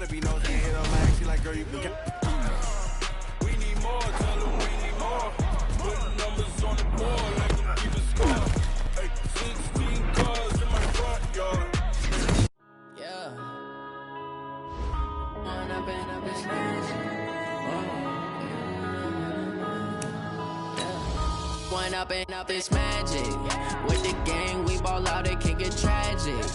Debbie knows they hit her leg. She like, girl, you can get. We need more, tell them we need more. Putting numbers on the board like them keep a score. Hey, 16 cars in my front yard. Yeah. When I've been smashed. When up and up is magic. With the gang, we ball out, it can get tragic.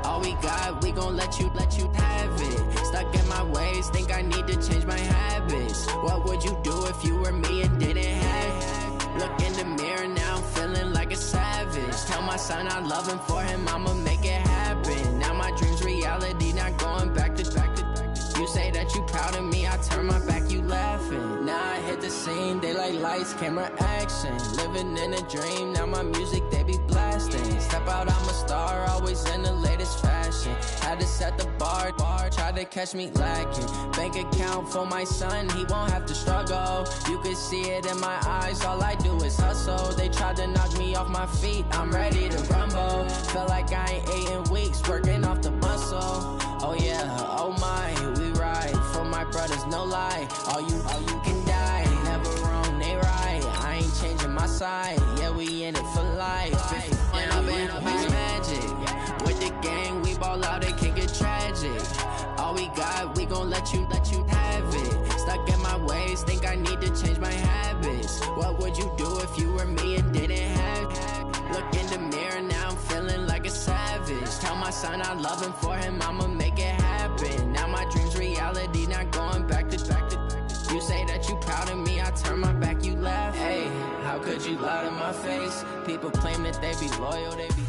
All we got, we gon' let you have it. Stuck in my ways, think I need to change my habits. What would you do if you were me and didn't have it? Look in the mirror now, I'm feeling like a savage. Tell my son I love him, for him I'ma make it happen. Now my dream's reality, not going back to. You say that you proud of me, I turn my back, you laughing. Now I hit the scene, they like lights, camera, action. Living in a dream, now my music, they be blasting. Step out, I'm a star, always in the latest fashion. Had to set the bar, try to catch me lacking. Bank account for my son, he won't have to struggle. You can see it in my eyes, all I do is hustle. They tried to knock me off my feet, I'm ready to rumble. Feel like I ain't ate in weeks, working off the muscle. Oh yeah, oh my, we ride for my brothers, no lie. All you can die, never wrong, they right. I ain't changing my side, yeah, we in it for life. When I've been up is magic. With the gang, we ball out, it can get tragic. All we got, we gon' let you have it. Stuck in my ways, think I need to change my habits. What would you do if you were me and didn't have it? Look in the mirror, now I'm feeling like a savage. Tell my son I love him, for him I'ma make it happen. Now my dream's reality, not going back to. You say that you proud of me, I turn my back, you laugh. Hey, how could you lie to my face? People claim that they be loyal, they be.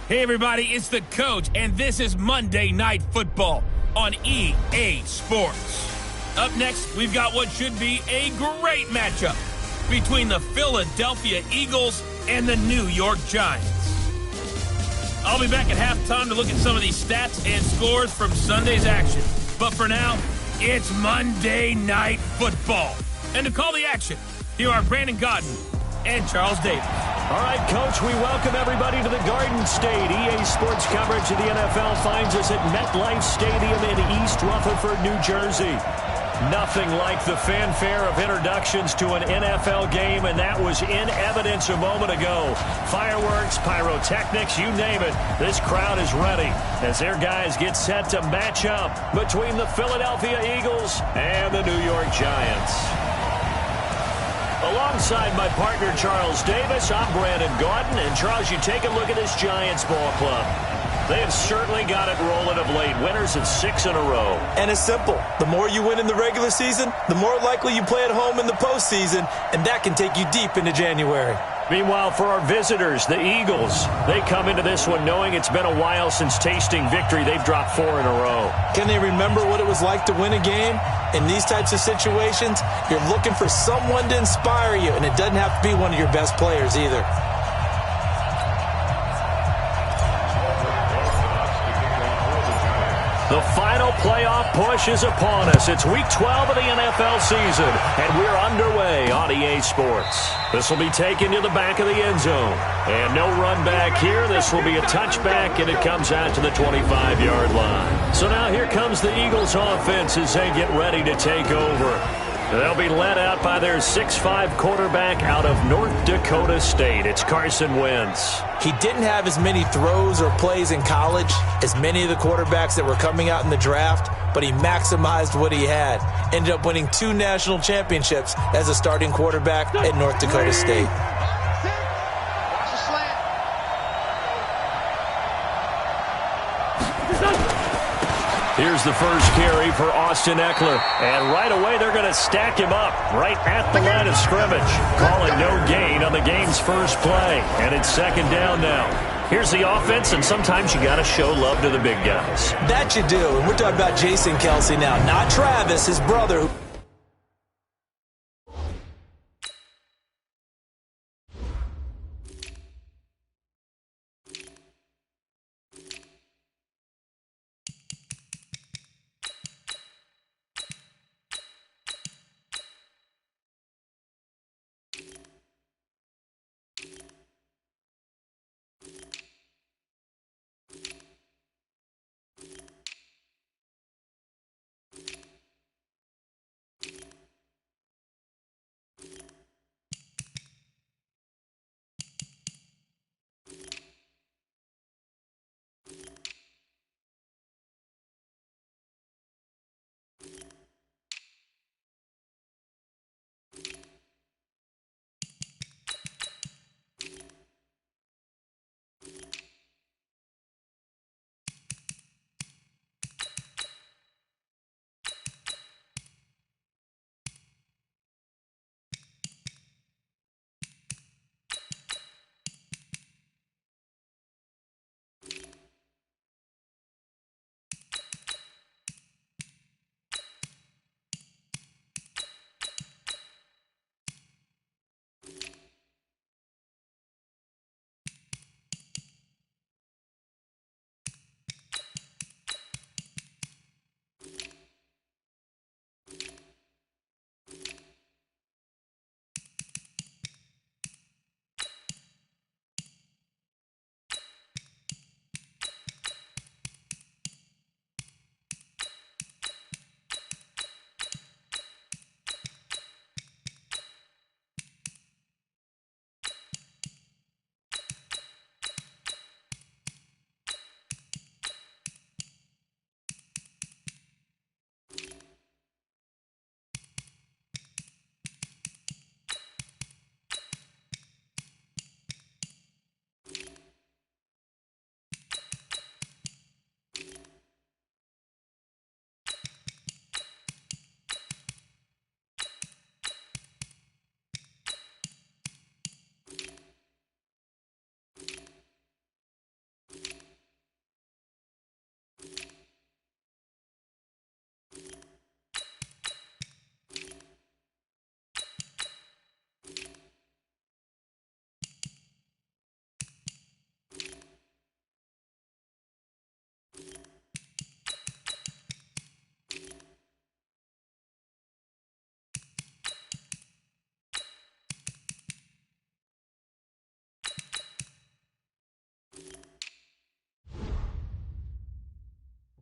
Hey everybody, it's the coach, and this is Monday Night Football on EA Sports. Up next, we've got what should be a great matchup between the Philadelphia Eagles and the New York Giants. I'll be back at halftime to look at some of these stats and scores from Sunday's action. But for now, it's Monday Night Football. And to call the action, here are Brandon Godden and Charles Davis. All right, Coach, we welcome everybody to the Garden State. EA Sports coverage of the NFL finds us at MetLife Stadium in East Rutherford, New Jersey. Nothing like the fanfare of introductions to an NFL game, and that was in evidence a moment ago. Fireworks, pyrotechnics, you name it. This crowd is ready as their guys get set to match up between the Philadelphia Eagles and the New York Giants. Alongside my partner, Charles Davis, I'm Brandon Gaudin. And, Charles, you take a look at this Giants ball club. They have certainly got it rolling of late. Winners of 6 in a row. And it's simple. The more you win in the regular season, the more likely you play at home in the postseason, and that can take you deep into January. Meanwhile, for our visitors, the Eagles, they come into this one knowing it's been a while since tasting victory. They've dropped 4 in a row. Can they remember what it was like to win a game? In these types of situations, you're looking for someone to inspire you, and it doesn't have to be one of your best players either. The final playoff push is upon us. It's Week 12 of the NFL season, and we're underway on EA Sports. This will be taken to the back of the end zone. And no run back here. This will be a touchback, and it comes out to the 25-yard line. So now here comes the Eagles offense as they get ready to take over. They'll be led out by their 6'5" quarterback out of North Dakota State. It's Carson Wentz. He didn't have as many throws or plays in college as many of the quarterbacks that were coming out in the draft, but he maximized what he had. Ended up winning 2 national championships as a starting quarterback at North Dakota State. Here's the first carry for Austin Eckler. And right away, they're going to stack him up right at the line of scrimmage. Calling no gain on the game's first play. And it's 2nd down now. Here's the offense, and sometimes you got to show love to the big guys. That you do. And we're talking about Jason Kelsey now, not Travis, his brother.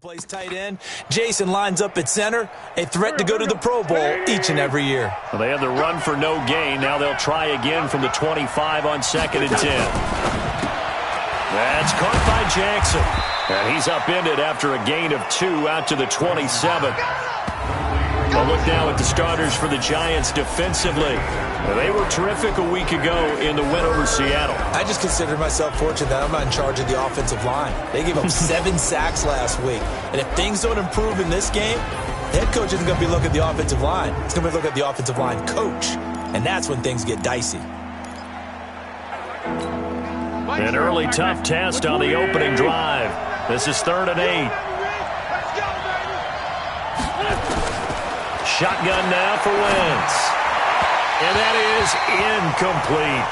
Plays tight end. Jason lines up at center, a threat to go to the Pro Bowl each and every year. Well, they had the run for no gain. Now they'll try again from the 25 on 2nd and 10. That's caught by Jackson. And he's upended after a gain of 2 out to the 27. Well, look now at the starters for the Giants defensively. They were terrific a week ago in the win over Seattle. I just consider myself fortunate that I'm not in charge of the offensive line. They gave up 7 sacks last week. And if things don't improve in this game, the head coach isn't going to be looking at the offensive line. He's going to be looking at the offensive line coach. And that's when things get dicey. An early tough test on the opening drive. This is 3rd and 8. Shotgun now for Wentz. And that is incomplete.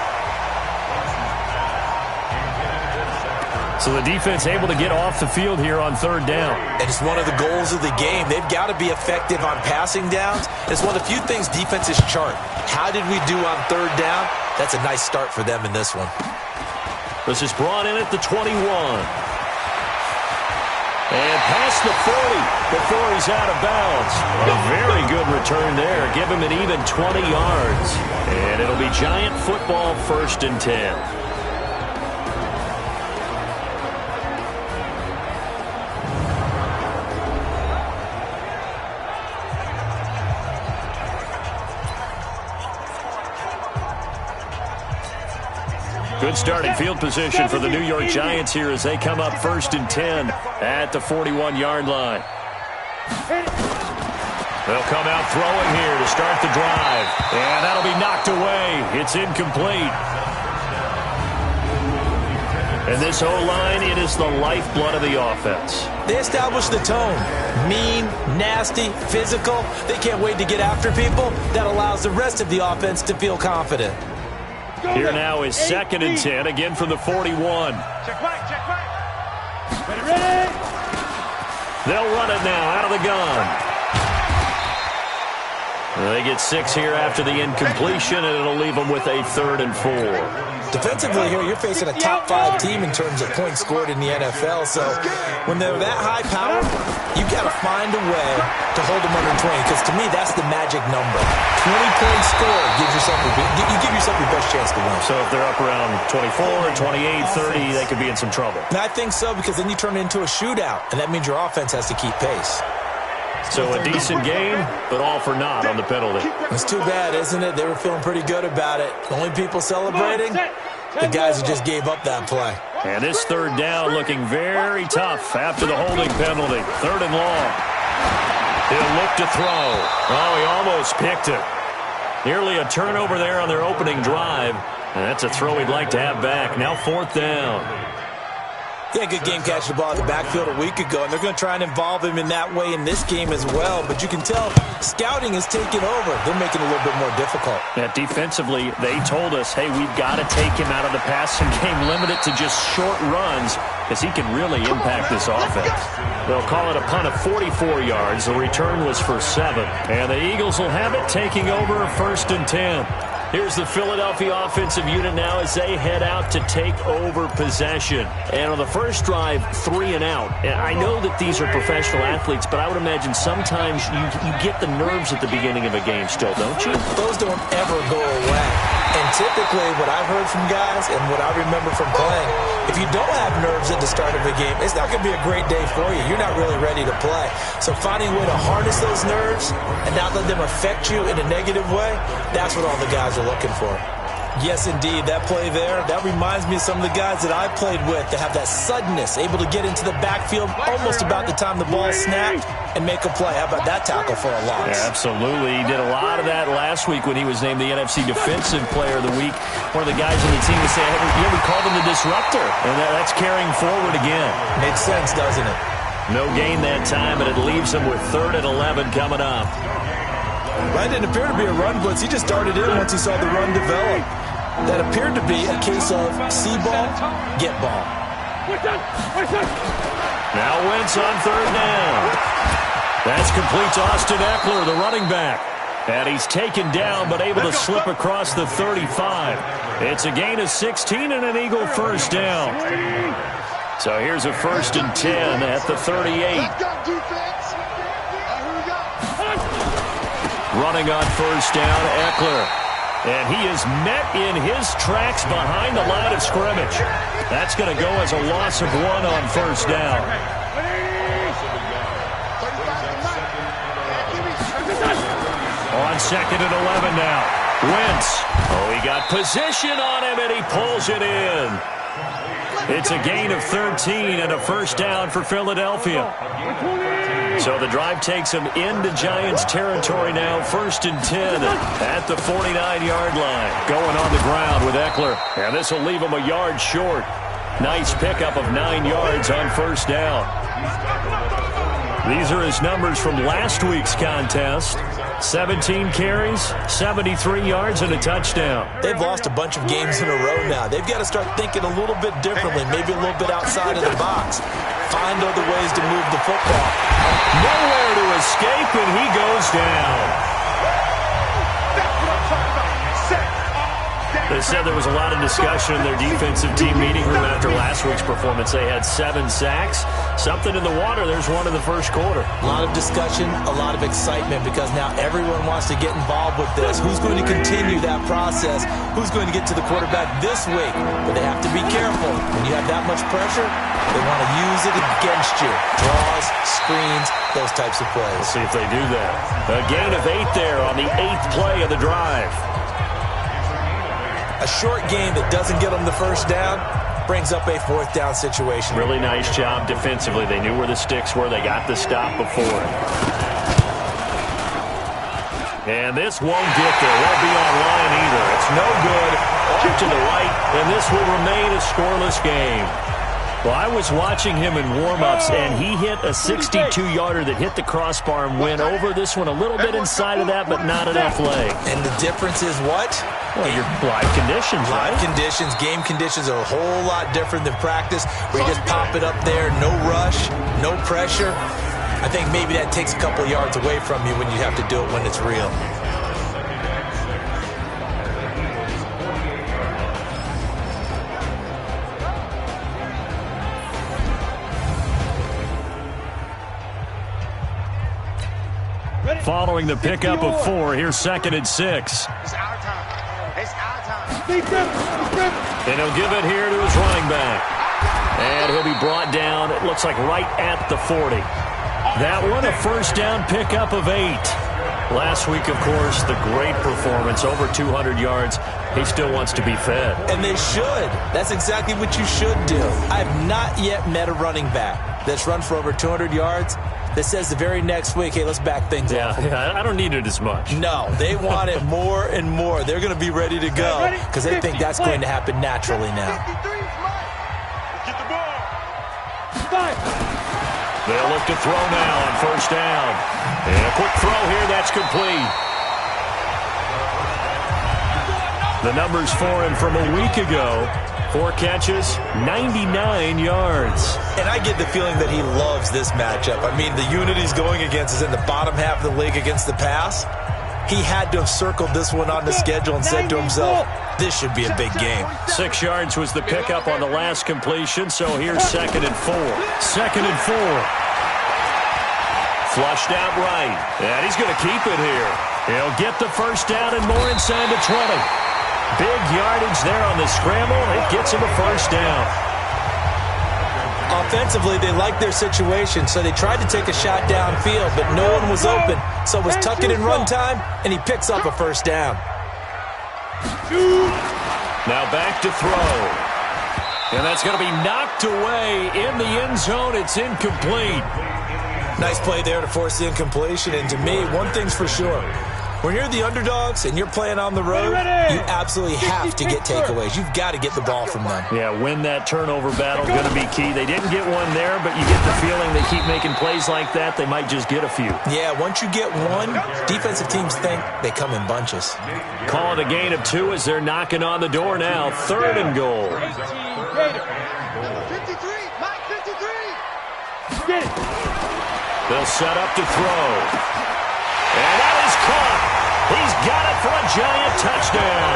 So the defense able to get off the field here on 3rd down. And it's one of the goals of the game. They've got to be effective on passing downs. It's one of the few things defenses chart. How did we do on 3rd down? That's a nice start for them in this one. This is brought in at the 21. And past the 40 before he's out of bounds. A very good return there. Give him an even 20 yards. And it'll be Giant football 1st and 10. Good starting field position for the New York Giants here as they come up 1st and 10 at the 41-yard line. They'll come out throwing here to start the drive. And that'll be knocked away. It's incomplete. And this O-line, it is the lifeblood of the offense. They establish the tone. Mean, nasty, physical. They can't wait to get after people. That allows the rest of the offense to feel confident. Here now is 2nd and 10, again from the 41. Check right. Ready. They'll run it now out of the gun. They get 6 here after the incompletion, and it'll leave them with a 3rd and 4. Defensively here, you're facing a top 5 team in terms of points scored in the NFL. So when they're that high power, you've got to find a way to hold them under 20. Because to me, that's the magic number. 20 points scored gives yourself you give yourself your best chance to win. So if they're up around 24, 28, 30, they could be in some trouble. And I think so, because then you turn it into a shootout, and that means your offense has to keep pace. So a decent game, but all for naught on the penalty. It's too bad, isn't it? They were feeling pretty good about it. The only people celebrating, the guys who just gave up that play. And this 3rd down looking very tough after the holding penalty. 3rd and long. He'll look to throw. Oh, he almost picked it. Nearly a turnover there on their opening drive. And that's a throw he'd like to have back. Now 4th down. He had a good game catching the ball in the backfield a week ago, and they're going to try and involve him in that way in this game as well. But you can tell scouting is taking over. They're making it a little bit more difficult. Yeah, defensively, they told us, hey, we've got to take him out of the passing game, limit it to just short runs, because he can really impact this offense. They'll call it a punt of 44 yards. The return was for 7. And the Eagles will have it, taking over 1st and 10. Here's the Philadelphia offensive unit now as they head out to take over possession. And on the first drive, 3 and out. And I know that these are professional athletes, but I would imagine sometimes you get the nerves at the beginning of a game still, don't you? Those don't ever go away. And typically what I've heard from guys and what I remember from playing, if you don't have nerves at the start of a game, it's not going to be a great day for you. You're not really ready to play. So finding a way to harness those nerves and not let them affect you in a negative way, that's what all the guys are looking for. Yes, indeed. That play there, that reminds me of some of the guys that I played with that have that suddenness, able to get into the backfield almost about the time the ball snapped and make a play. How about that tackle for a loss? Yeah, absolutely. He did a lot of that last week when he was named the NFC Defensive Player of the Week. One of the guys on the team would say, hey, we called him the disruptor. And that's carrying forward again. Makes sense, doesn't it? No gain that time, and it leaves him with 3rd and 11 coming up. Well, it didn't appear to be a run blitz. He just darted in once he saw the run develop. That appeared to be a case of see ball, get ball. Now Wentz on 3rd down. That's complete to Austin Eckler, the running back. And he's taken down, but able to slip across the 35. It's a gain of 16 and an Eagle 1st down. So here's a 1st and 10 at the 38. Running on 1st down, Eckler. And he is met in his tracks behind the line of scrimmage. That's going to go as a loss of 1 on 1st down. On 2nd and 11 now. Wentz. Oh, he got position on him, and he pulls it in. It's a gain of 13 and a 1st down for Philadelphia. So the drive takes them into Giants territory now. 1st and 10 at the 49-yard line. Going on the ground with Eckler. And this will leave him a yard short. Nice pickup of 9 yards on 1st down. These are his numbers from last week's contest. 17 carries, 73 yards, and a touchdown. They've lost a bunch of games in a row now. They've got to start thinking a little bit differently, maybe a little bit outside of the box. Find other ways to move the football. Nowhere to escape, and he goes down. They said there was a lot of discussion in their defensive team meeting room after last week's performance. They had 7 sacks. Something in the water. There's one in the first quarter. A lot of discussion, a lot of excitement, because now everyone wants to get involved with this. Who's going to continue that process? Who's going to get to the quarterback this week? But they have to be careful. When you have that much pressure, they want to use it against you. Draws, screens, those types of plays. Let's see if they do that. A gain of 8 there on the 8th play of the drive. A short game that doesn't get them the 1st down brings up a 4th down situation. Really nice job defensively. They knew where the sticks were. They got the stop before it. And this won't get there. Won't be online either. It's no good. Off to the right, and this will remain a scoreless game. Well, I was watching him in warm-ups, and he hit a 62-yarder that hit the crossbar and went over this one a little bit inside of that, but not enough leg. And the difference is what? Well, your live conditions, right? Live conditions, game conditions are a whole lot different than practice, where you just pop it up there, no rush, no pressure. I think maybe that takes a couple yards away from you when you have to do it when it's real. Following the pickup of 4, here's 2nd and 6. It's our time. It's our time. And he'll give it here to his running back. And he'll be brought down, it looks like right at the 40. That one, a 1st down pickup of 8. Last week, of course, the great performance, over 200 yards. He still wants to be fed. And they should. That's exactly what you should do. I have not yet met a running back that's run for over 200 yards that says the very next week, hey, let's back things up. Yeah, I don't need it as much. No, they want it more and more. They're going to be ready to go because they think that's going to happen naturally now. Get the ball. They'll look to throw now on 1st down. And a quick throw here, that's complete. The numbers for him from a week ago. 4 catches, 99 yards. And I get the feeling that he loves this matchup. I mean, the unit he's going against is in the bottom half of the league against the pass. He had to have circled this one on the schedule and said to himself, this should be a big game. 6 yards was the pickup on the last completion, so here's 2nd and 4. 2nd and 4. Flushed out right, and he's going to keep it here. He'll get the 1st down and more inside the 20. Big yardage there on the scramble. It gets him a 1st down. Offensively, they liked their situation, so they tried to take a shot downfield, but no one was open. So it was tuck it in run time, and he picks up a 1st down. Now back to throw. And that's going to be knocked away in the end zone. It's incomplete. Nice play there to force the incompletion. And to me, one thing's for sure. When you're the underdogs and you're playing on the road, you absolutely have to get takeaways. You've got to get the ball from them. Yeah, win that turnover battle, going to be key. They didn't get one there, but you get the feeling they keep making plays like that, they might just get a few. Yeah, once you get one, defensive teams think they come in bunches. Call it a gain of 2 as they're knocking on the door now. 3rd and goal. 53, Mike, 53. Get it. They'll set up to throw. And that is caught. He's got it for a Giant touchdown.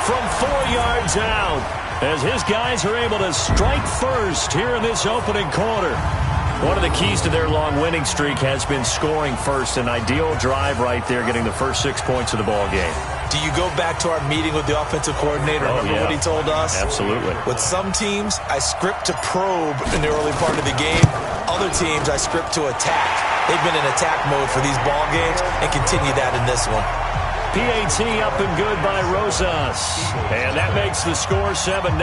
From 4 yards out, as his guys are able to strike first here in this opening quarter. One of the keys to their long winning streak has been scoring first. An ideal drive right there, getting the first 6 points of the ball game. Do you go back to our meeting with the offensive coordinator? Remember what he told us? Absolutely. With some teams, I script to probe in the early part of the game. Other teams, I script to attack. They've been in attack mode for these ball games and continue that in this one. PAT up and good by Rosas. And that makes the score 7-0.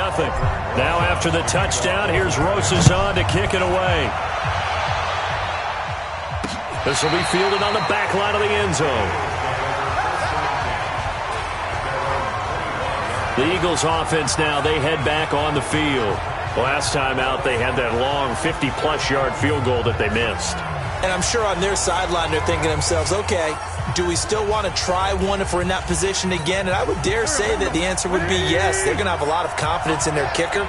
Now after the touchdown, here's Rosas on to kick it away. This will be fielded on the back line of the end zone. The Eagles offense now, they head back on the field. Last time out, they had that long 50-plus yard field goal that they missed. And I'm sure on their sideline, they're thinking to themselves, okay, do we still want to try one if we're in that position again? And I would dare say that the answer would be yes. They're going to have a lot of confidence in their kicker.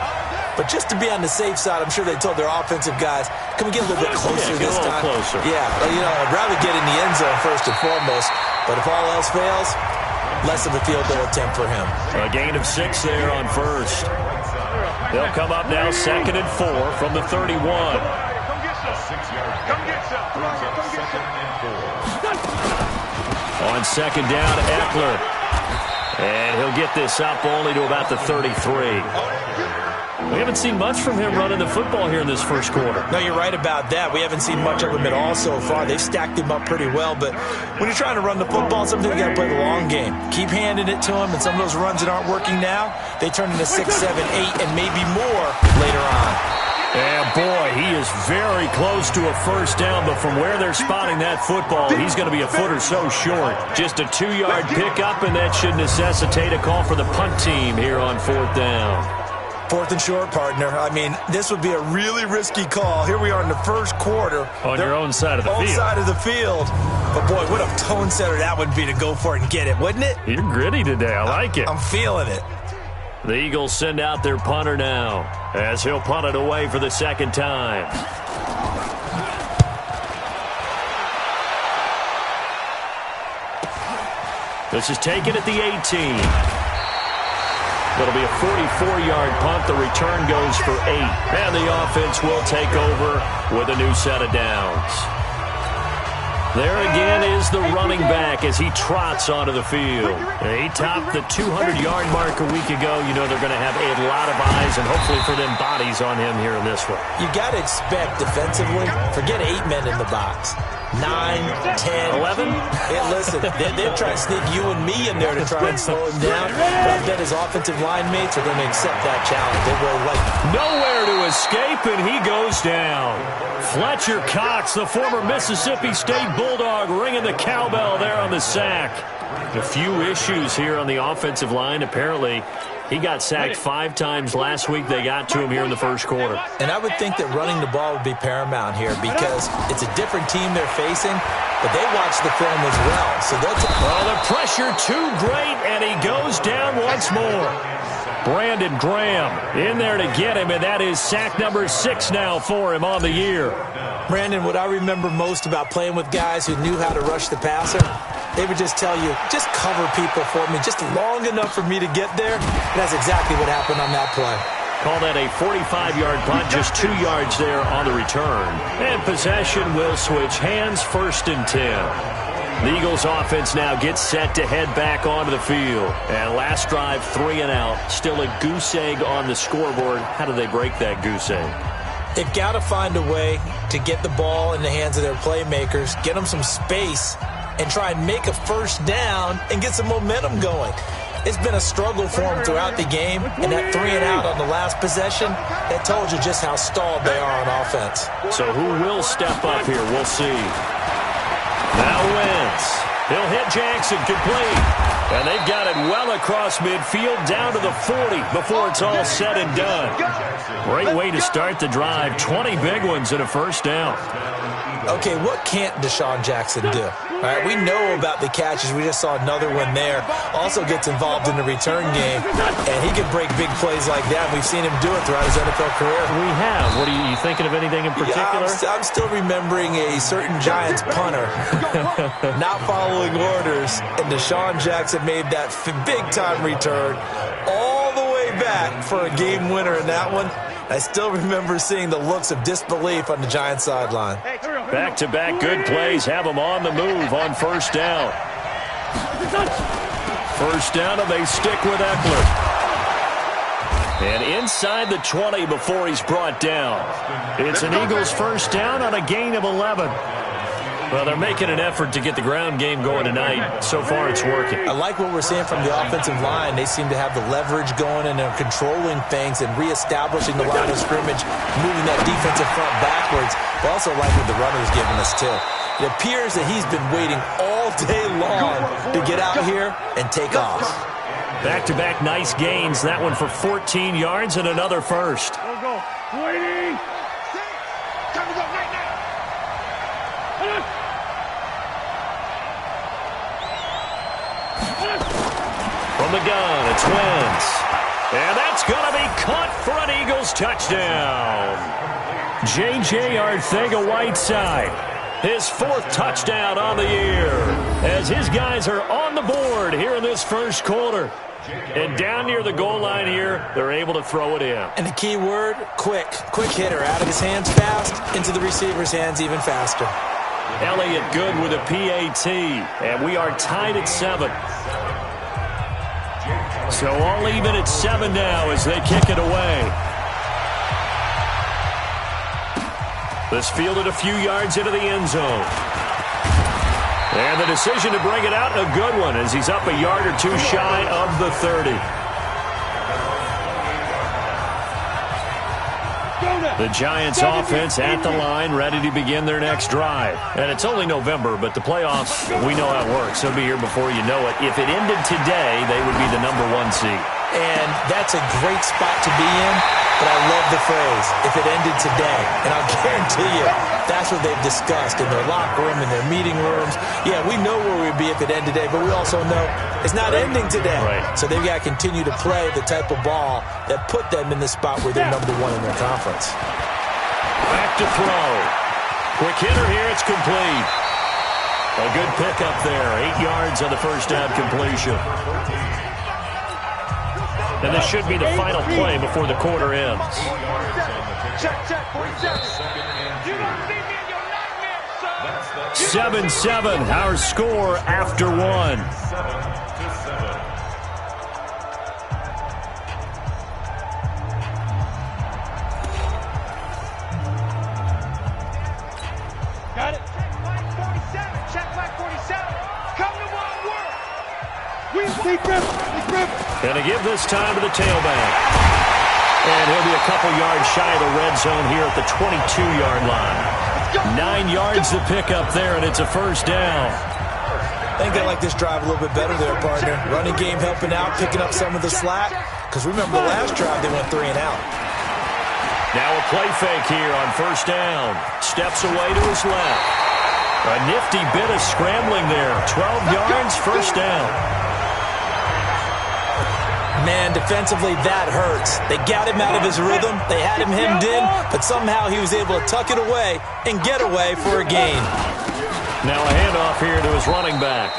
But just to be on the safe side, I'm sure they told their offensive guys, can we get a little bit closer this time? Closer. Yeah, I'd rather get in the end zone first and foremost. But if all else fails, less of a field goal attempt for him. A gain of 6 there on first. They'll come up now 2nd and 4 from the 31. On 2nd down, Eckler. And he'll get this up only to about the 33. We haven't seen much from him running the football here in this first quarter. No, you're right about that. We haven't seen much of him at all so far. They've stacked him up pretty well. But when you're trying to run the football, sometimes you got to play the long game. Keep handing it to him, and some of those runs that aren't working now, they turn into 6, 7, 8, and maybe more later on. And boy, he is very close to a first down, but from where they're spotting that football, he's going to be a foot or so short. Just a 2-yard pickup, and that should necessitate a call for the punt team here on 4th down. 4th and short, partner. I mean, this would be a really risky call. Here we are in the first quarter. On your own side of the field. Own side of the field. But, boy, what a tone setter that would be to go for it and get it, wouldn't it? You're gritty today. I like it. I'm feeling it. The Eagles send out their punter now as he'll punt it away for the 2nd time. This is taken at the 18. It'll be a 44-yard punt. The return goes for 8. And the offense will take over with a new set of downs. There again is the running back as he trots onto the field. He topped the 200-yard mark a week ago. You know they're going to have a lot of eyes and hopefully for them bodies on him here in this one. You got to expect defensively, forget 8 men in the box. 9, 10, 11? Yeah, listen, they're trying to sneak you and me in there to try and slow him down. But I bet his offensive line mates are going to accept that challenge. They really like it. Nowhere to escape, and he goes down. Fletcher Cox, the former Mississippi State Bulldog, ringing the cowbell there on the sack. A few issues here on the offensive line. Apparently, he got sacked 5 times last week. They got to him here in the first quarter. And I would think that running the ball would be paramount here because it's a different team they're facing, but they watch the film as well. So the pressure too great, and he goes down once more. Brandon Graham in there to get him, and that is sack number 6 now for him on the year. Brandon, what I remember most about playing with guys who knew how to rush the passer, they would just tell you, just cover people for me, just long enough for me to get there. And that's exactly what happened on that play. Call that a 45-yard punt, just 2 yards there on the return. And possession will switch hands, 1st and 10. The Eagles offense now gets set to head back onto the field. And last drive, 3 and out. Still a goose egg on the scoreboard. How do they break that goose egg? They've got to find a way to get the ball in the hands of their playmakers, get them some space, and try and make a first down and get some momentum going. It's been a struggle for them throughout the game, and that 3 and out on the last possession, that told you just how stalled they are on offense. So who will step up here? We'll see. Now Wentz. He'll hit Jackson complete. And they've got it well across midfield down to the 40 before it's all said and done. Great way to start the drive. 20 big ones and a first down. Okay, what can't Deshaun Jackson do? All right, we know about the catches. We just saw another one there. Also gets involved in the return game, and he can break big plays like that. We've seen him do it throughout his NFL career. We have. What are you thinking of anything in particular? Yeah, I'm still remembering a certain Giants punter not following orders, and Deshaun Jackson made that big-time return all the way back for a game winner in that one. I still remember seeing the looks of disbelief on the Giants sideline. Back-to-back good plays have them on the move on first down. First down, and they stick with Eckler. And inside the 20 before he's brought down. It's an Eagles first down on a gain of 11. Well, they're making an effort to get the ground game going tonight. So far, it's working. I like what we're seeing from the offensive line. They seem to have the leverage going, and they're controlling things and reestablishing the line of scrimmage, moving that defensive front backwards. But also like what the runner's giving us, too. It appears that he's been waiting all day long to get out here and take off. Back-to-back nice gains. That one for 14 yards and another first. Go. Waiting. Time to go right now. From the gun, it's Wentz. And that's going to be caught for an Eagles touchdown. J.J. Arcega-Whiteside. His 4th touchdown on the year as his guys are on the board here in this first quarter. And down near the goal line here, they're able to throw it in. And the key word, quick. Quick hitter. Out of his hands fast, into the receiver's hands even faster. Elliott good with a PAT. And we are tied at 7. So all even at 7 now as they kick it away. This fielded a few yards into the end zone. And the decision to bring it out, a good one, as he's up a yard or two shy of the 30. The Giants offense at the line, ready to begin their next drive. And it's only November, but the playoffs, we know how it works. They'll be here before you know it. If it ended today, they would be the #1 seed. And that's a great spot to be in, but I love the phrase, if it ended today. And I'll guarantee you, that's what they've discussed in their locker room, in their meeting rooms. Yeah, we know where we'd be if it ended today, but we also know it's not ending today. Right. So they've got to continue to play the type of ball that put them in the spot where they're #1 in their conference. Back to throw. Quick hitter here, it's complete. A good pickup there, 8 yards on the first down completion. And this should be the final play before the quarter ends. Check, 47. You don't see me in your nightmares, son. 7-7, our score after 1. Got it. Check flag 47. Come to my work. We Gonna give this time to the tailback. And he'll be a couple yards shy of the red zone here at the 22-yard line. 9 yards to pick up there, and it's a first down. I think they like this drive a little bit better there, partner. Running game helping out, picking up some of the slack. Because remember the last drive, they went 3 and out. Now a play fake here on first down. Steps away to his left. A nifty bit of scrambling there. 12 yards, first down. Man, defensively, that hurts. They got him out of his rhythm. They had him hemmed in, but somehow he was able to tuck it away and get away for a gain. Now a handoff here to his running back.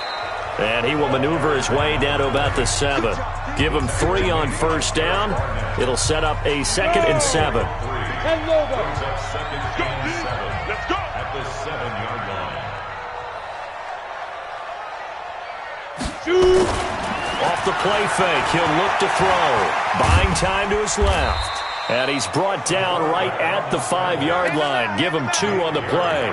And he will maneuver his way down to about the 7. Give him 3 on first down. It'll set up a 2nd and 7. Let's go. At the 7-yard line. Shoot. Off the play fake, he'll look to throw. Buying time to his left. And he's brought down right at the 5-yard line. Give him 2 on the play.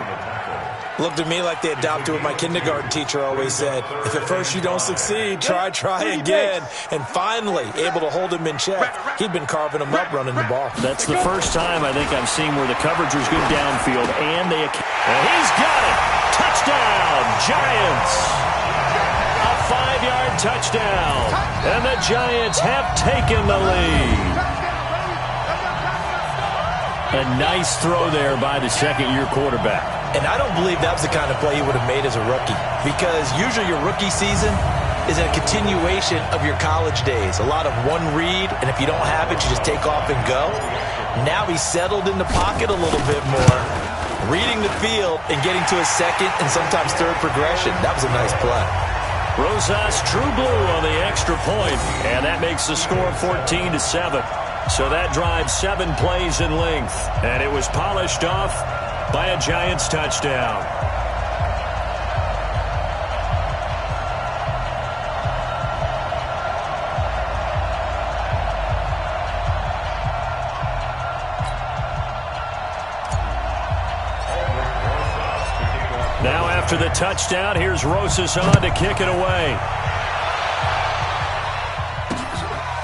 Looked at me like they adopted what my kindergarten teacher always said. If at first you don't succeed, try again. And finally, able to hold him in check. He'd been carving him up running the ball. That's the first time I think I've seen where the coverage was good downfield. And he's got it. Touchdown, Giants. A 5-yard touchdown. And the Giants have taken the lead. A nice throw there by the second-year quarterback. And I don't believe that was the kind of play he would have made as a rookie. Because usually your rookie season is a continuation of your college days. A lot of one read, and if you don't have it, you just take off and go. Now he's settled in the pocket a little bit more, reading the field and getting to a second and sometimes third progression. That was a nice play. Rosas True Blue on the extra point, and that makes the score 14-7. So that drives 7 plays in length, and it was polished off by a Giants touchdown. Now after the touchdown, here's Rosas on to kick it away.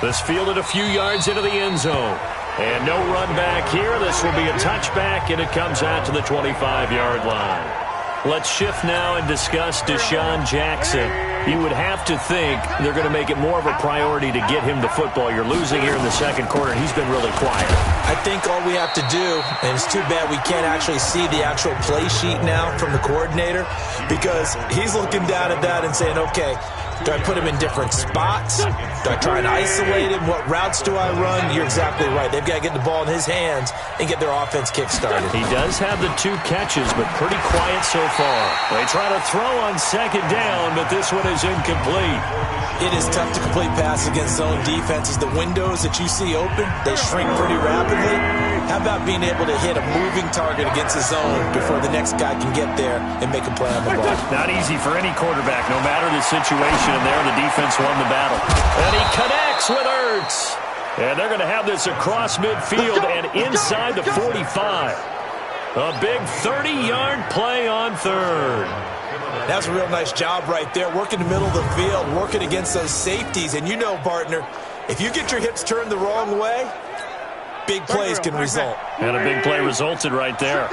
This fielded a few yards into the end zone. And no run back here. This will be a touchback, and it comes out to the 25-yard line. Let's shift now and discuss Deshaun Jackson. You would have to think they're going to make it more of a priority to get him the football. You're losing here in the second quarter, and he's been really quiet. I think all we have to do, and it's too bad we can't actually see the actual play sheet now from the coordinator, because he's looking down at that and saying, okay, do I put him in different spots? Do I try and isolate him? What routes do I run? You're exactly right. They've got to get the ball in his hands and get their offense kick-started. He does have the 2 catches, but pretty quiet so far. They try to throw on second down, but this one is incomplete. It is tough to complete passes against zone defenses. The windows that you see open, they shrink pretty rapidly. How about being able to hit a moving target against the zone before the next guy can get there and make a play on the ball? Not easy for any quarterback, no matter the situation, and there the defense won the battle. And he connects with Ertz. And they're going to have this across midfield and inside the 45. A big 30-yard play on third. That's a real nice job right there, working the middle of the field, working against those safeties. And you know, partner, if you get your hips turned the wrong way, big plays can result. And a big play resulted right there.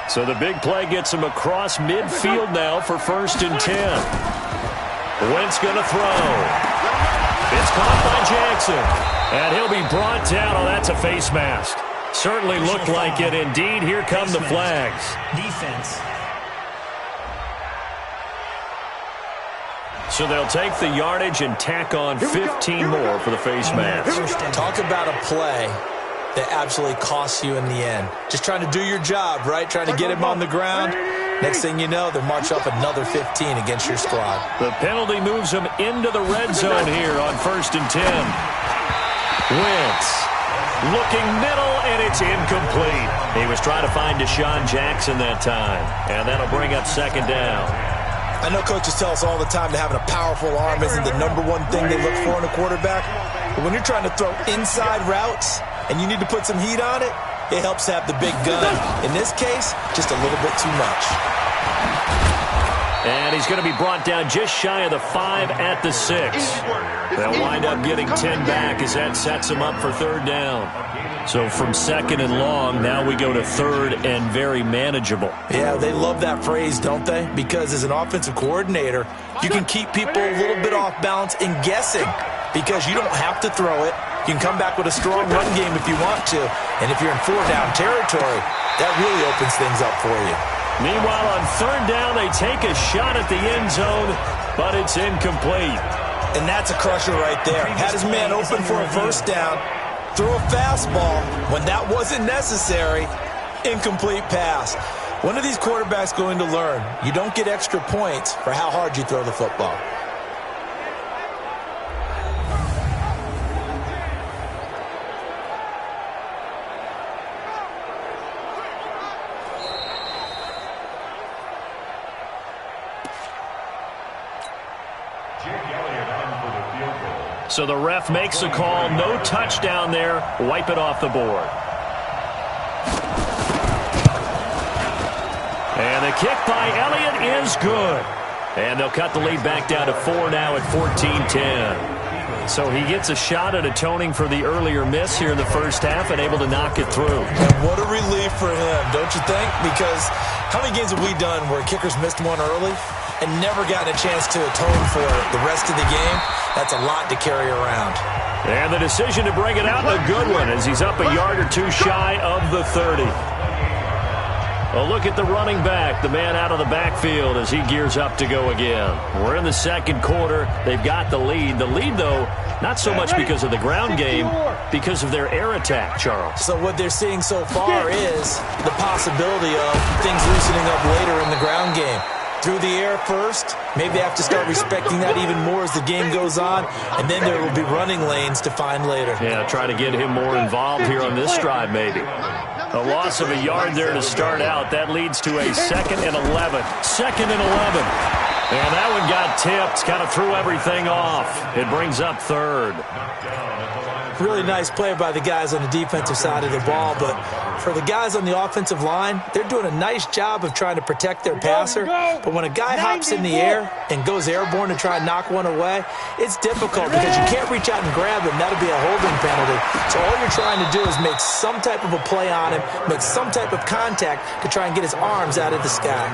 So the big play gets him across midfield now for 1st and 10. Wentz going to throw. It's caught by Jackson. And he'll be brought down. Oh, that's a face mask. Certainly looked like it. Indeed, here come the flags. Defense. So they'll take the yardage and tack on 15 more for the face mask. Talk about a play that absolutely costs you in the end. Just trying to do your job, right? Trying to get him on the ground. Next thing you know, they'll march up another 15 against your squad. The penalty moves him into the red zone here on 1st and 10. Wentz looking middle, and it's incomplete. He was trying to find Deshaun Jackson that time, and that'll bring up 2nd down. I know coaches tell us all the time that having a powerful arm isn't the #1 thing they look for in a quarterback. But when you're trying to throw inside routes and you need to put some heat on it, it helps to have the big gun. In this case, just a little bit too much. And he's going to be brought down just shy of the 5 at the 6. They'll wind up getting 10 back as that sets him up for 3rd down. So from 2nd and long, now we go to 3rd and very manageable. Yeah, they love that phrase, don't they? Because as an offensive coordinator, you can keep people a little bit off balance and guessing because you don't have to throw it. You can come back with a strong run game if you want to. And if you're in 4-down territory, that really opens things up for you. Meanwhile, on 3rd down, they take a shot at the end zone, but it's incomplete. And that's a crusher right there. Had his man open for a 1st down, throw a fastball when that wasn't necessary, incomplete pass. When are these quarterbacks going to learn? You don't get extra points for how hard you throw the football. So the ref makes a call. No touchdown there. Wipe it off the board. And the kick by Elliott is good. And they'll cut the lead back down to 4 now at 14-10. So he gets a shot at atoning for the earlier miss here in the first half and able to knock it through. And what a relief for him, don't you think? Because how many games have we done where kickers missed one early and never gotten a chance to atone for the rest of the game? That's a lot to carry around. And the decision to bring it out, a good one, as he's up a yard or two shy of the 30. A look at the running back, the man out of the backfield as he gears up to go again. We're in the second quarter. They've got the lead. The lead, though, not so much because of the ground game, because of their air attack, Charles. So what they're seeing so far is the possibility of things loosening up later in the ground game. through the air first. Maybe they have to start respecting that even more as the game goes on, and then there will be running lanes to find later. Yeah, try to get him more involved here on this drive maybe. A loss of a yard there to start out. That leads to a 2nd and 11. 2nd and 11. And that one got tipped, kind of threw everything off. It brings up 3rd. Really nice play by the guys on the defensive side of the ball, but for the guys on the offensive line, they're doing a nice job of trying to protect their passer. But when a guy hops in the air and goes airborne to try and knock one away, it's difficult because you can't reach out and grab him. That'll be a holding penalty. So all you're trying to do is make some type of a play on him, make some type of contact to try and get his arms out of the sky.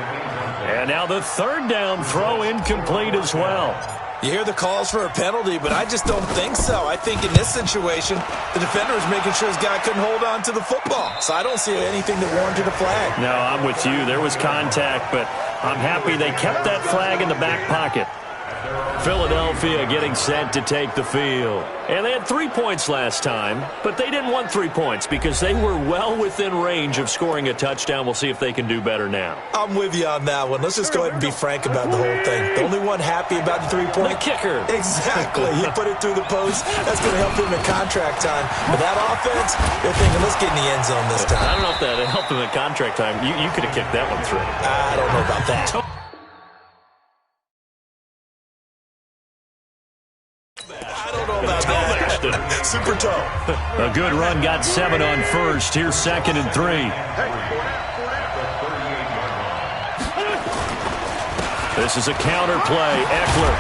And now the 3rd down throw incomplete as well. You hear the calls for a penalty, but I just don't think so. I think in this situation, the defender was making sure his guy couldn't hold on to the football. So I don't see anything that warranted a flag. No, I'm with you. There was contact, but I'm happy they kept that flag in the back pocket. Philadelphia getting set to take the field. And they had 3 points last time, but they didn't want 3 points because they were well within range of scoring a touchdown. We'll see if they can do better now. I'm with you on that one. Let's just go ahead and be frank about the whole thing. The only one happy about the 3-point. The kicker. Exactly. He put it through the post. That's going to help him in contract time. But that offense, they're thinking, let's get in the end zone this time. I don't know if that helped him in contract time. You could have kicked that one through. I don't know about that. Super toe. A good run got 7 on first. Here's 2nd and 3. This is a counter play. Eckler.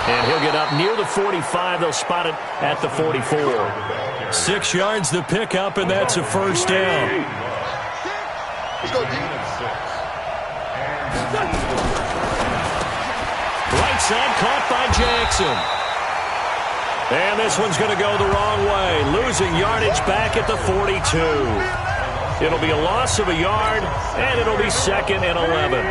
And he'll get up near the 45. They'll spot it at the 44. 6 yards the pickup, and that's a 1st down. Right side caught by Jackson. And this one's going to go the wrong way. Losing yardage back at the 42. It'll be a loss of a yard, and it'll be 2nd and 11.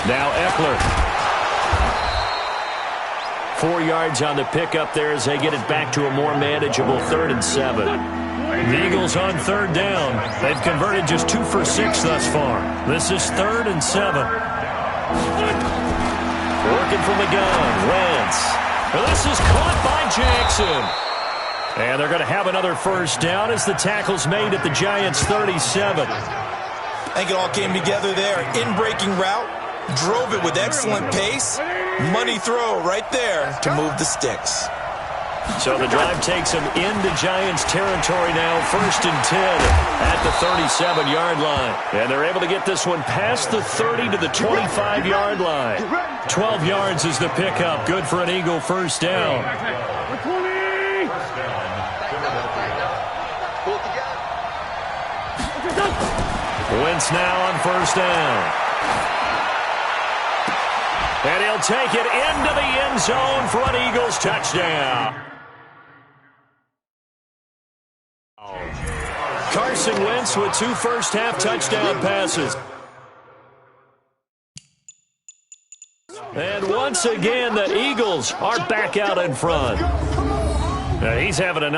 Now Eckler. 4 yards on the pickup there as they get it back to a more manageable 3rd and 7. The Eagles on 3rd down. They've converted just 2 for 6 thus far. This is 3rd and 7. Working from the gun, Wentz. This is caught by Jackson. And they're going to have another 1st down as the tackle's made at the Giants' 37. I think it all came together there. In-breaking route, drove it with excellent pace. Money throw right there to move the sticks. So the drive takes them into Giants territory now, 1st and 10 at the 37-yard line. And they're able to get this one past the 30 to the 25-yard line. 12 yards is the pickup. Good for an Eagle 1st down. Wentz now on 1st down. And he'll take it into the end zone for an Eagles touchdown. Carson Wentz with 2 first-half touchdown passes. And once again, the Eagles are back out in front. Now he's having a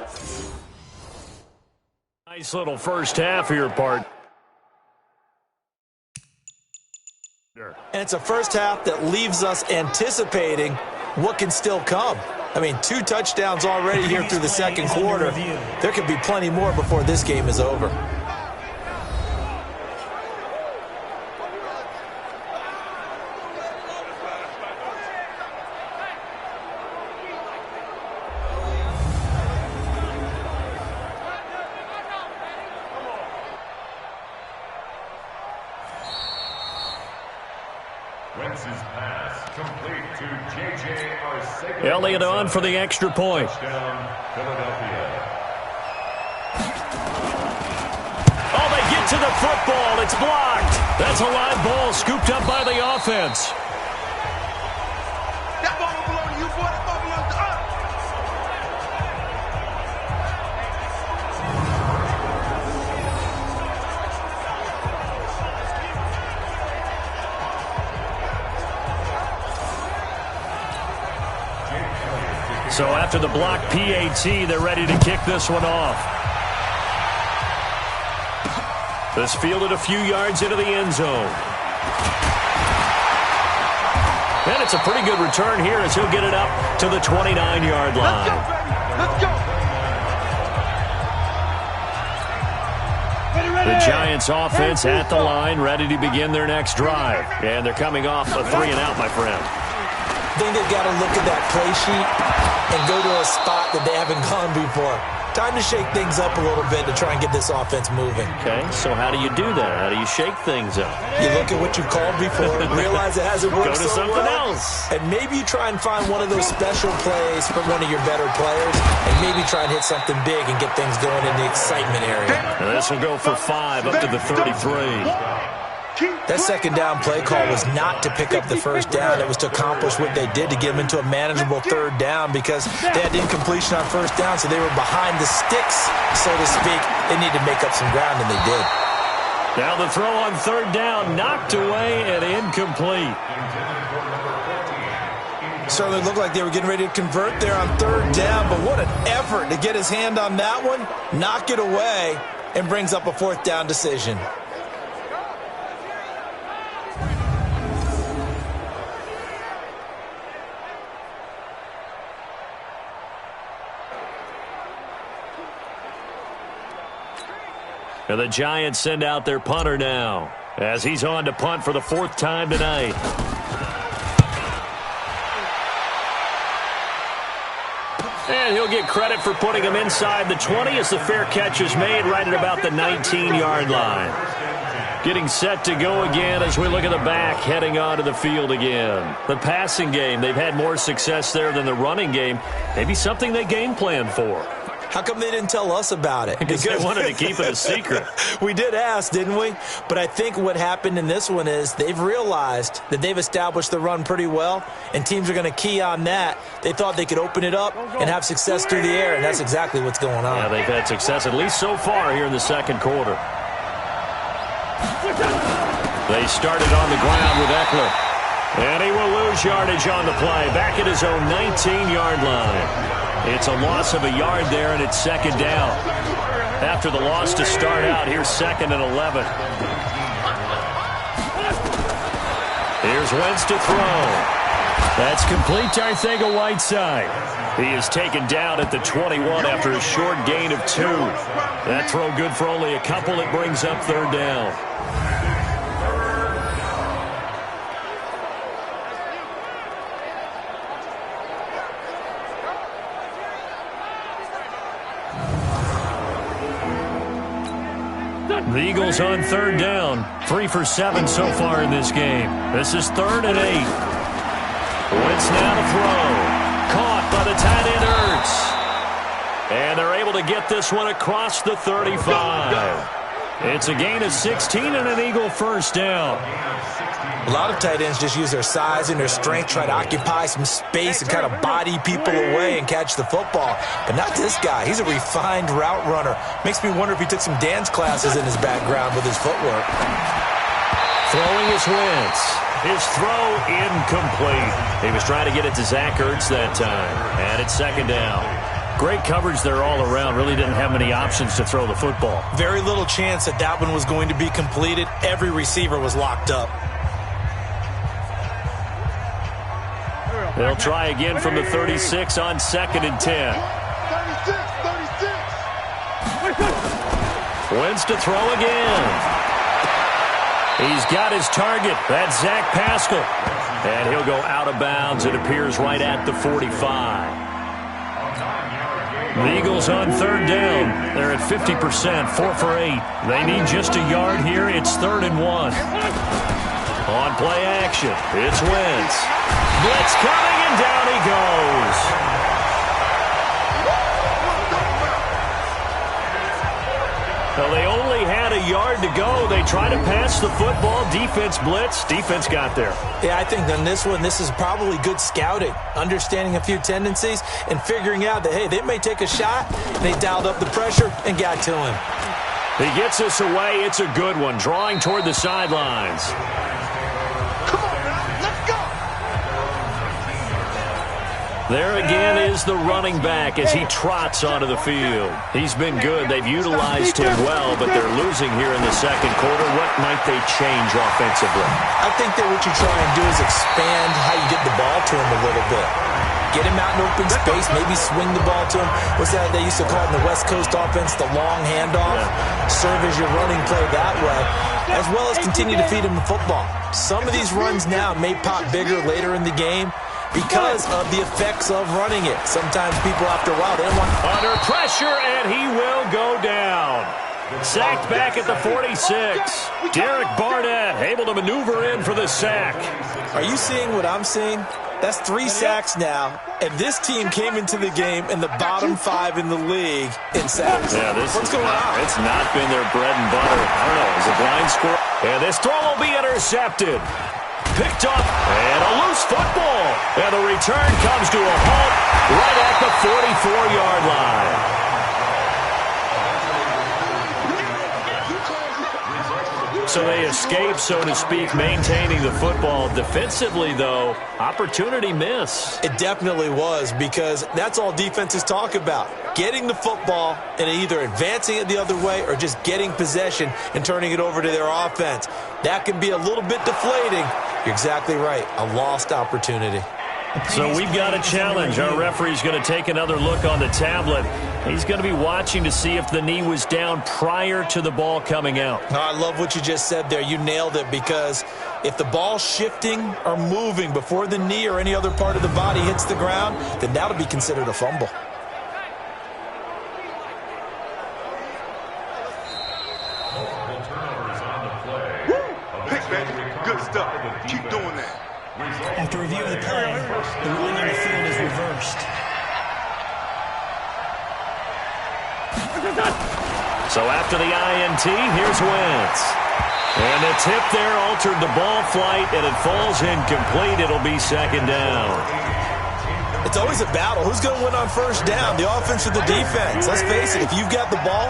nice little first half here, part. And it's a first half that leaves us anticipating what can still come. I mean, 2 touchdowns already here through the 2nd quarter. There could be plenty more before this game is over. Elliott on for the extra point. Oh, they get to the football. It's blocked. That's a live ball scooped up by the offense. That ball don't belong to you, boy. That ball belongs to us. So after the block PAT, they're ready to kick this one off. This fielded a few yards into the end zone. And it's a pretty good return here as he'll get it up to the 29-yard line. Let's go, baby. Let's go. The Giants offense at the line, ready to begin their next drive. And thee coming off a 3-and-out, my friend. I think they've got to look at that play sheet and go to a spot that they haven't gone before. Time to shake things up a little bit to try and get this offense moving. Okay, so how do you do that? How do you shake things up? You look at what you've called before, realize it hasn't worked Go to something else. and maybe you try and find one of those special plays from one of your better players, and maybe try and hit something big and get things going in the excitement area. And this will go for 5 up to the 33. That second down play call was not to pick up the first down. It was to accomplish what they did to get them into a manageable third down because they had incompletion on first down, so they were behind the sticks, so to speak. They needed to make up some ground, and they did. Now the throw on third down, knocked away and incomplete. Certainly looked like they were getting ready to convert there on third down, but what an effort to get his hand on that one, knock it away, and brings up a fourth down decision. And the Giants send out their punter now as he's on to punt for the 4th time tonight. And he'll get credit for putting him inside the 20 as the fair catch is made right at about the 19-yard line. Getting set to go again as we look at the back heading onto the field again. The passing game, they've had more success there than the running game. Maybe something they game plan for. How come they didn't tell us about it? Because they wanted to keep it a secret. We did ask, didn't we? But I think what happened in this one is they've realized that they've established the run pretty well, and teams are going to key on that. They thought they could open it up and have success through the air, and that's exactly what's going on. Yeah, they've had success, at least so far, here in the second quarter. They started on the ground with Eckler. And he will lose yardage on the play, back at his own 19-yard line. It's a loss of a yard there, and it's second down. After the loss to start out, here's 2nd and 11. Here's Wentz to throw. That's complete to Arcega-Whiteside. He is taken down at the 21 after a short gain of 2. That throw good for only a couple. It brings up third down. The Eagles on third down. 3 for 7 so far in this game. This is 3rd and 8. Wentz now to throw. Caught by the tight end Ertz. And they're able to get this one across the 35. It's a gain of 16 and an Eagle first down. A lot of tight ends just use their size and their strength, try to occupy some space and kind of body people away and catch the football. But not this guy. He's a refined route runner. Makes me wonder if he took some dance classes in his background with his footwork. Throwing is Wentz. His throw incomplete. He was trying to get it to Zach Ertz that time. And it's second down. Great coverage there all around. Really didn't have many options to throw the football. Very little chance that that one was going to be completed. Every receiver was locked up. They'll try again from the 36 on 2nd and 10. 36. Wentz to throw again. He's got his target. That's Zach Pascal. And he'll go out of bounds. It appears right at the 45. The Eagles on third down. They're at 50%, 4 for 8. They need just a yard here. It's 3rd and 1. On play action, it's Wentz. Blitz coming, and down he goes. Well, they only had a yard to go. They tried to pass the football. Defense blitz. Defense got there. Yeah, I think on this one, this is probably good scouting, understanding a few tendencies, and figuring out that, hey, they may take a shot. They dialed up the pressure and got to him. He gets us away. It's a good one, drawing toward the sidelines. There again is the running back as he trots onto the field. He's been good. They've utilized him well, but they're losing here in the second quarter. What might they change offensively? I think that what you try and do is expand how you get the ball to him a little bit. Get him out in open space, maybe swing the ball to him. What's that they used to call it in the West Coast offense, the long handoff? Yeah. Serve as your running play that way, as well as continue to feed him the football. Some of these runs now may pop bigger later in the game because of the effects of running it. Sometimes people, after a while, they don't want... Under pressure, and he will go down. Sacked back at the 46. Derek Barnett able to maneuver in for the sack. Are you seeing what I'm seeing? That's 3 sacks now, and this team came into the game in the bottom 5 in the league in sacks. Yeah, what's going on? It's not been their bread and butter. I don't know. Is a blind score? And this throw will be intercepted. Picked up, and a loose football. And the return comes to a halt right at the 44-yard line. So they escape, so to speak, maintaining the football. Defensively, though, opportunity miss. It definitely was, because that's all defenses talk about. Getting the football and either advancing it the other way or just getting possession and turning it over to their offense. That can be a little bit deflating. You're exactly right. A lost opportunity. So we've got a challenge. Our referee's going to take another look on the tablet. He's going to be watching to see if the knee was down prior to the ball coming out. Oh, I love what you just said there. You nailed it, because if the ball's shifting or moving before the knee or any other part of the body hits the ground, then that'll be considered a fumble. Good stuff. Keep doing that. After review of the play, the ruling on the field is reversed. So after the INT, here's Wentz. And the tip there altered the ball flight, and it falls incomplete. It'll be second down. It's always a battle. Who's going to win on first down, the offense or the defense? Let's face it, if you've got the ball,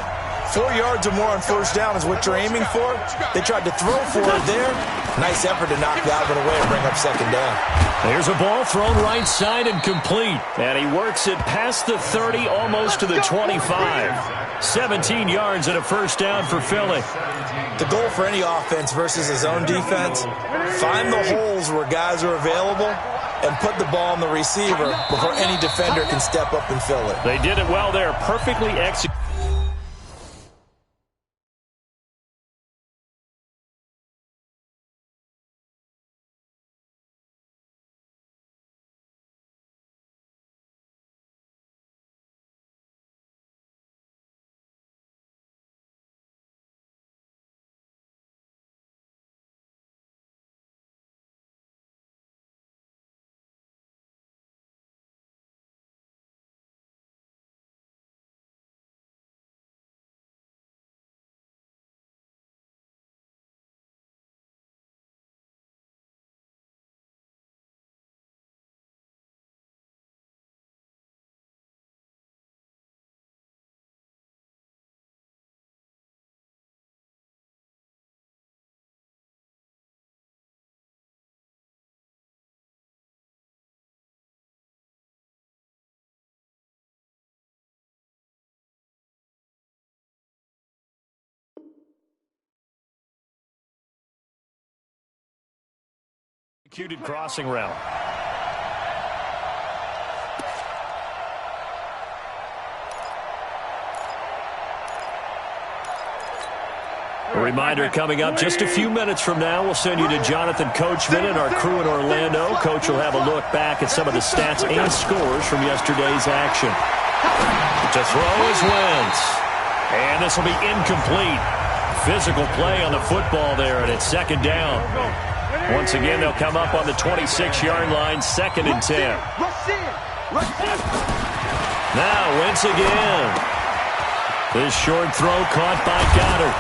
4 yards or more on first down is what you're aiming for. They tried to throw for it there. Nice effort to knock that one away and bring up second down. There's a ball thrown right side and complete. And he works it past the 30, almost to the 25. 17 yards and a first down for Philly. The goal for any offense versus his own defense, find the holes where guys are available and put the ball on the receiver before any defender can step up and fill it. They did it well there, perfectly executed. Executed crossing route. A reminder coming up just a few minutes from now. We'll send you to Jonathan Coachman and our crew in Orlando. Coach will have a look back at some of the stats and scores from yesterday's action. To throw is Wentz. And this will be incomplete. Physical play on the football there, and it's second down. Once again, they'll come up on the 26-yard line, 2nd and 10. Now, Wentz again. This short throw caught by Goddard.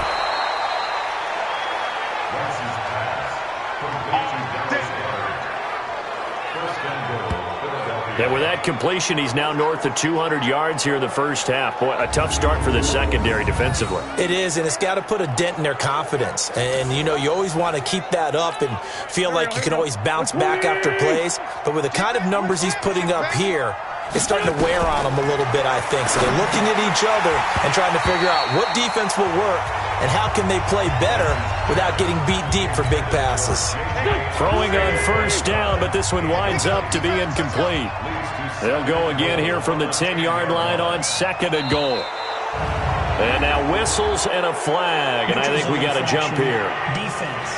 And with that completion, he's now north of 200 yards here in the first half. Boy, a tough start for the secondary defensively. It is, and it's got to put a dent in their confidence. And, you know, you always want to keep that up and feel like you can always bounce back after plays. But with the kind of numbers he's putting up here, it's starting to wear on them a little bit, I think. So they're looking at each other and trying to figure out what defense will work and how can they play better without getting beat deep for big passes. Throwing on first down, but this one winds up to be incomplete. They'll go again here from the 10-yard line on 2nd and goal. And now whistles and a flag, and I think we got a jump here. Defense.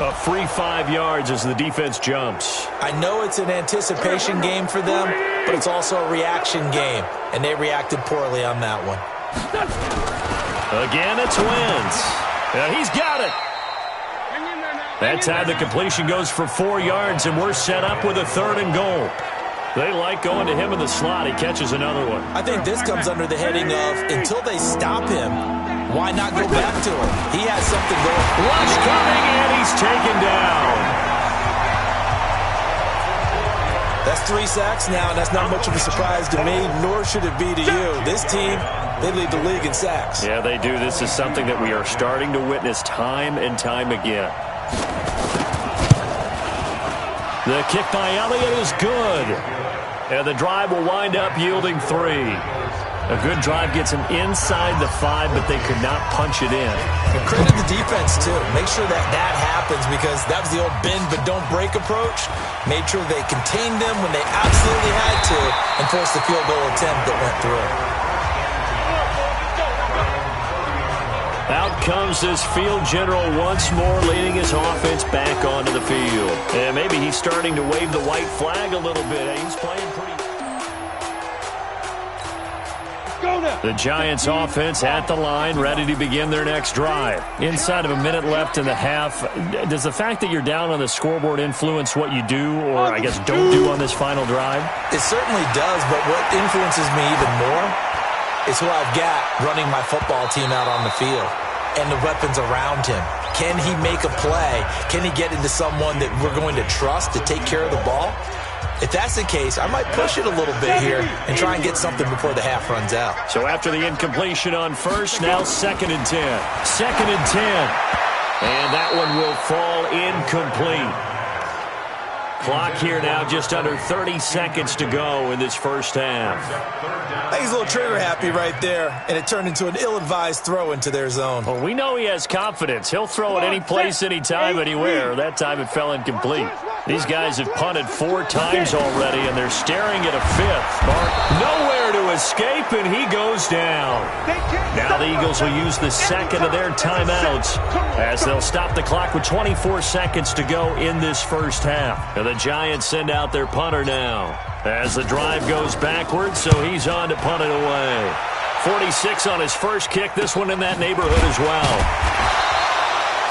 A free 5 yards as the defense jumps. I know it's an anticipation game for them, but it's also a reaction game, and they reacted poorly on that one. Again, it's Wentz. He's got it. That time the completion goes for 4 yards, and we're set up with a 3rd and goal. They like going to him in the slot. He catches another one. I think this comes under the heading of, until they stop him, why not go back to him? He has something going. Rush coming, and he's taken down. That's 3 sacks now, and that's not much of a surprise to me, nor should it be to you. This team, they lead the league in sacks. Yeah, they do. This is something that we are starting to witness time and time again. The kick by Elliott is good. And the drive will wind up yielding 3. A good drive gets them inside the 5, but they could not punch it in. And credit the defense, too. Make sure that that happens, because that was the old bend but don't break approach. Made sure they contained them when they absolutely had to and forced the field goal attempt that went through. Out comes this field general once more, leading his offense back onto the field. And maybe he's starting to wave the white flag a little bit. He's playing pretty. The Giants offense at the line, ready to begin their next drive. Inside of a minute left in the half, does the fact that you're down on the scoreboard influence what you do, or I guess don't do on this final drive? It certainly does, but what influences me even more is who I've got running my football team out on the field and the weapons around him. Can he make a play? Can he get into someone that we're going to trust to take care of the ball? If that's the case, I might push it a little bit here and try and get something before the half runs out. So after the incompletion on first, now 2nd and 10. 2nd and 10. And that one will fall incomplete. Clock here now just under 30 seconds to go in this first half. I think he's a little trigger happy right there, and it turned into an ill-advised throw into their zone. Well, we know he has confidence. He'll throw it any place, anytime, anywhere. That time it fell incomplete. These guys have punted 4 times already, and they're staring at a 5th. Mark nowhere to escape, and he goes down. Now the Eagles will use the second of their timeouts as they'll stop the clock with 24 seconds to go in this first half. And the Giants send out their punter now as the drive goes backwards, so he's on to punt it away. 46 on his first kick, this one in that neighborhood as well.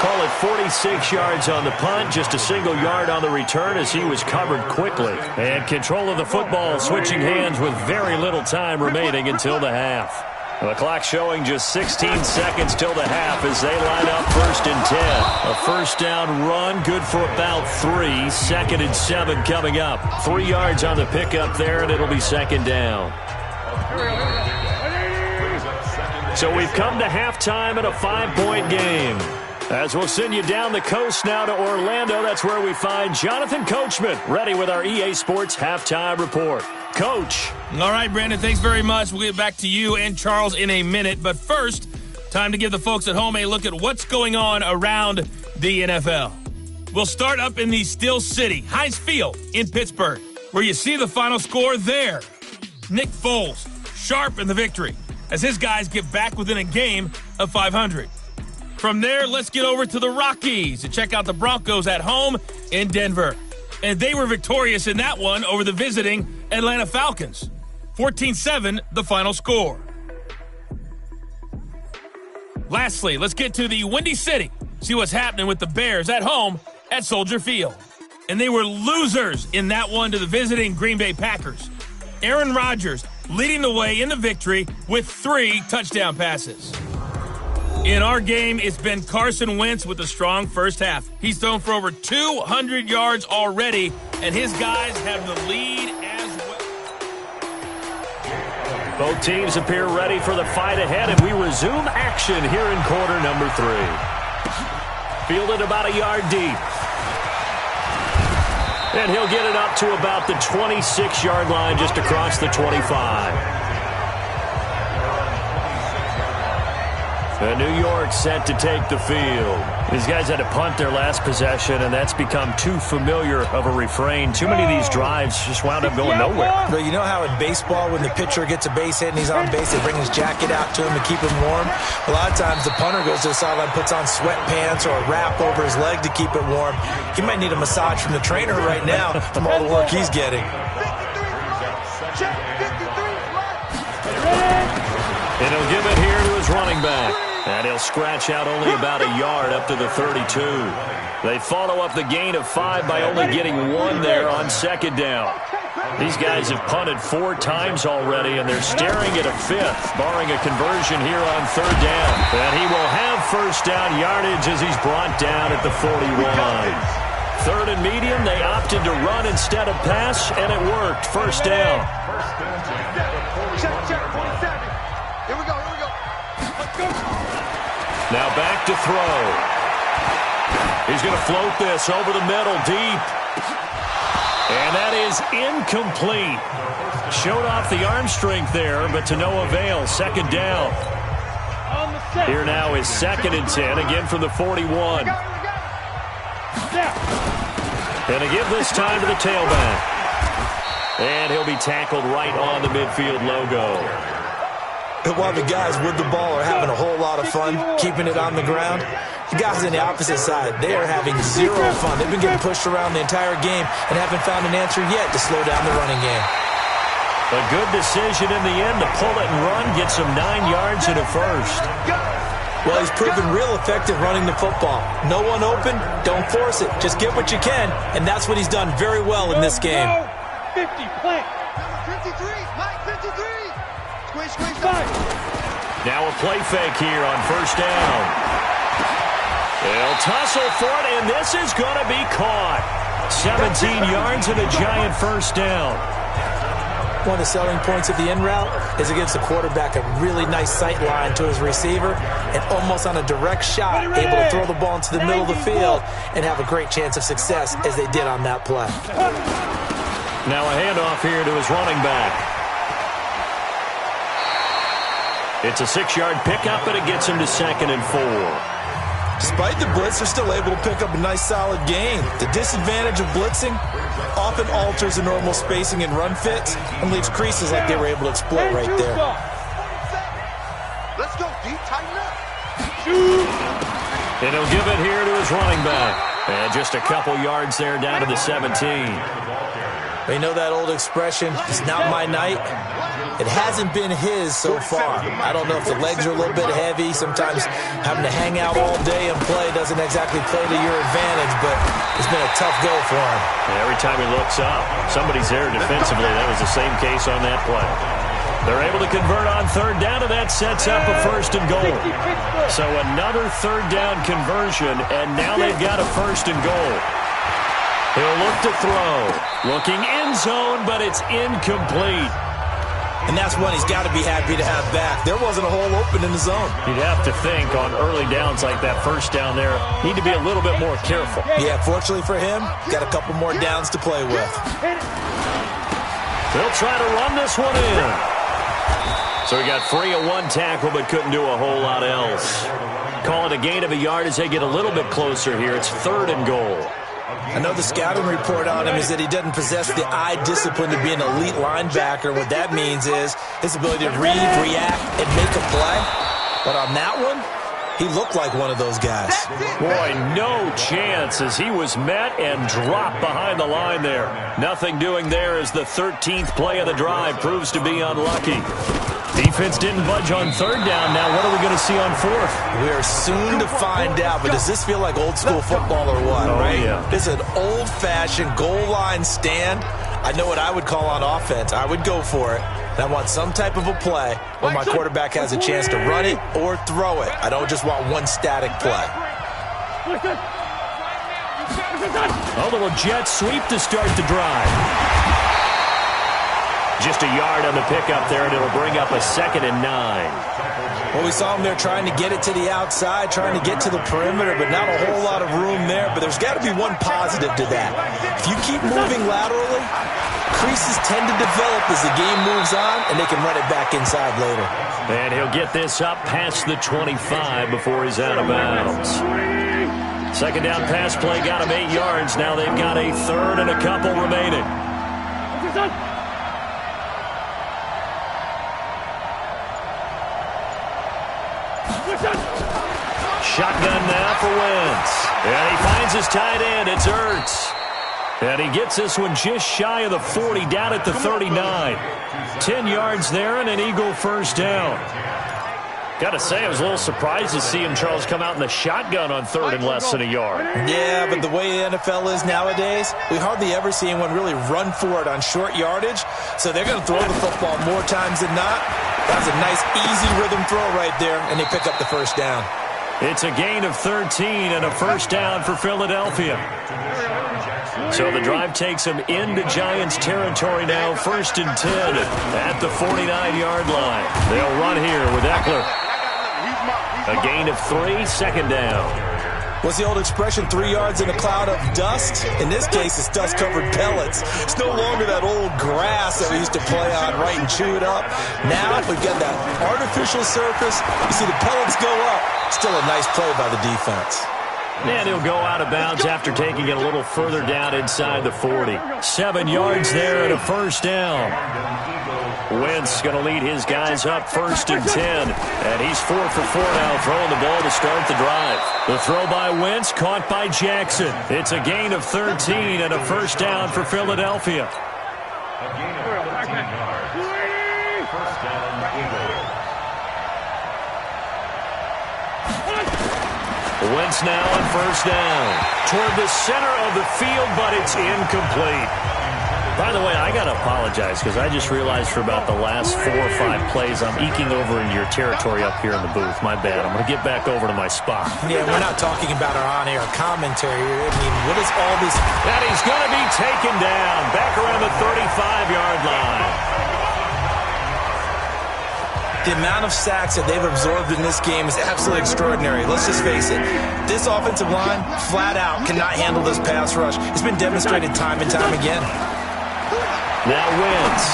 Call it 46 yards on the punt, just a single yard on the return as he was covered quickly. And control of the football switching hands with very little time remaining until the half. The clock showing just 16 seconds till the half as they line up 1st and 10. A first down run, good for about 3. 2nd and 7 coming up. 3 yards on the pickup there, and it'll be 2nd down. So we've come to halftime in a 5-point game. As we'll send you down the coast now to Orlando, that's where we find Jonathan Coachman, ready with our EA Sports Halftime Report. Coach. All right, Brandon, thanks very much. We'll get back to you and Charles in a minute. But first, time to give the folks at home a look at what's going on around the NFL. We'll start up in the Steel City, Heinz Field in Pittsburgh, where you see the final score there. Nick Foles, sharp in the victory, as his guys get back within a game of 500. From there, let's get over to the Rockies to check out the Broncos at home in Denver. And they were victorious in that one over the visiting Atlanta Falcons. 14-7, the final score. Lastly, let's get to the Windy City. See what's happening with the Bears at home at Soldier Field. And they were losers in that one to the visiting Green Bay Packers. Aaron Rodgers leading the way in the victory with 3 touchdown passes. In our game, it's been Carson Wentz with a strong first half. He's thrown for over 200 yards already, and his guys have the lead as well. Both teams appear ready for the fight ahead, and we resume action here in quarter number 3. Fielded about a yard deep. And he'll get it up to about the 26-yard line, just across the 25. New York set to take the field. These guys had to punt their last possession, and that's become too familiar of a refrain. Too many of these drives just wound up going nowhere. But you know how in baseball, when the pitcher gets a base hit and he's on base, they bring his jacket out to him to keep him warm? A lot of times the punter goes to the sideline, puts on sweatpants or a wrap over his leg to keep it warm. He might need a massage from the trainer right now from all the work he's getting. And he'll give it here to his running back. And he'll scratch out only about a yard up to the 32. They follow up the gain of 5 by only getting 1 there on second down. These guys have punted 4 times already, and they're staring at a 5th, barring a conversion here on third down. And he will have first down yardage as he's brought down at the 41. Third and medium, they opted to run instead of pass, and it worked. First down. Check, 47. Here we go. Let's go. Now back to throw. He's going to float this over the middle, deep. And that is incomplete. Showed off the arm strength there, but to no avail. Second down. Here now is 2nd and 10, again from the 41. And a give this time to the tailback. And he'll be tackled right on the midfield logo. And while the guys with the ball are having a whole lot of fun keeping it on the ground, the guys on the opposite side, they are having zero fun. They've been getting pushed around the entire game and haven't found an answer yet to slow down the running game. A good decision in the end to pull it and run, get some 9 yards and a first. Well, he's proven real effective running the football. No one open, don't force it. Just get what you can, and that's what he's done very well in this game. 50, play. Number 53, Mike 53. Squish, 5. Now a play fake here on first down. They'll tussle for it, and this is going to be caught. 17 yards and a giant first down. One of the selling points of the in route is it gives the quarterback a really nice sight line to his receiver and almost on a direct shot able to throw the ball into the middle of the field and have a great chance of success as they did on that play. Now a handoff here to his running back. It's a 6-yard pickup, and it gets him to 2nd and 4. Despite the blitz, they're still able to pick up a nice solid gain. The disadvantage of blitzing often alters the normal spacing and run fits and leaves creases like they were able to exploit right there. Let's go, deep, tighten up. And he'll give it here to his running back. And just a couple yards there down to the 17. You know that old expression, it's not my night? It hasn't been his so far. I don't know if the legs are a little bit heavy. Sometimes having to hang out all day and play doesn't exactly play to your advantage, but it's been a tough go for him. And every time he looks up, somebody's there defensively. That was the same case on that play. They're able to convert on third down, and that sets up a 1st and goal. So another third down conversion, and now they've got a 1st and goal. He'll look to throw. Looking end zone, but it's incomplete. And that's one he's got to be happy to have back. There wasn't a hole open in the zone. You'd have to think on early downs like that first down there, need to be a little bit more careful. Yeah, fortunately for him, got a couple more downs to play with. They'll try to run this one in. So he got free of 1 tackle, but couldn't do a whole lot else. Call it a gain of a yard as they get a little bit closer here. It's 3rd and goal. I know the scouting report on him is that he doesn't possess the eye discipline to be an elite linebacker. What that means is his ability to read, react, and make a play. But on that one, he looked like one of those guys. Boy, no chance as he was met and dropped behind the line there. Nothing doing there as the 13th play of the drive proves to be unlucky. Defense didn't budge on third down. Now what are we going to see on 4th? We are soon to find out, but does this feel like old school football or what, right? Yeah. This is an old-fashioned goal line stand. I know what I would call on offense. I would go for it. And I want some type of a play where my quarterback has a chance to run it or throw it. I don't just want one static play. A little jet sweep to start the drive. Just a yard on the pickup there, and it'll bring up a 2nd and 9. Well, we saw him there trying to get it to the outside, trying to get to the perimeter, but not a whole lot of room there. But there's got to be one positive to that. If you keep moving laterally, creases tend to develop as the game moves on, and they can run it back inside later. And he'll get this up past the 25 before he's out of bounds. 2nd down pass play got him 8 yards. Now they've got a 3rd and a couple remaining. Shotgun now for Wentz. And he finds his tight end. It's Ertz. And he gets this one just shy of the 40, down at the 39. 10 yards there and an Eagle first down. Got to say, I was a little surprised to see him, Charles, come out in the shotgun on 3rd and less than a yard. Yeah, but the way the NFL is nowadays, we hardly ever see anyone really run for it on short yardage. So they're going to throw the football more times than not. That was a nice, easy rhythm throw right there, and they pick up the first down. It's a gain of 13 and a first down for Philadelphia. So the drive takes them into Giants territory now, 1st and 10 at the 49-yard line. They'll run here with Eckler. A gain of 3, 2nd down. What's the old expression, 3 yards in a cloud of dust? In this case, it's dust-covered pellets. It's no longer that old grass that we used to play on, right, and chew it up. Now we've got that artificial surface. You see the pellets go up. Still a nice play by the defense. And he'll go out of bounds after taking it a little further down inside the 40. 7 yards there and a first down. Wentz going to lead his guys up 1st and 10. And he's 4 for 4 now, throwing the ball to start the drive. The throw by Wentz, caught by Jackson. It's a gain of 13 and a first down for Philadelphia. Wentz now on first down. Toward the center of the field, but it's incomplete. By the way, I got to apologize because I just realized for about the last 4 or 5 plays I'm eking over into your territory up here in the booth. My bad. I'm going to get back over to my spot. Yeah, we're not talking about our on-air commentary. I mean, what is all this? And he's going to be taken down back around the 35-yard line. The amount of sacks that they've absorbed in this game is absolutely extraordinary. Let's just face it. This offensive line, flat out, cannot handle this pass rush. It's been demonstrated time and time again. Now Wentz.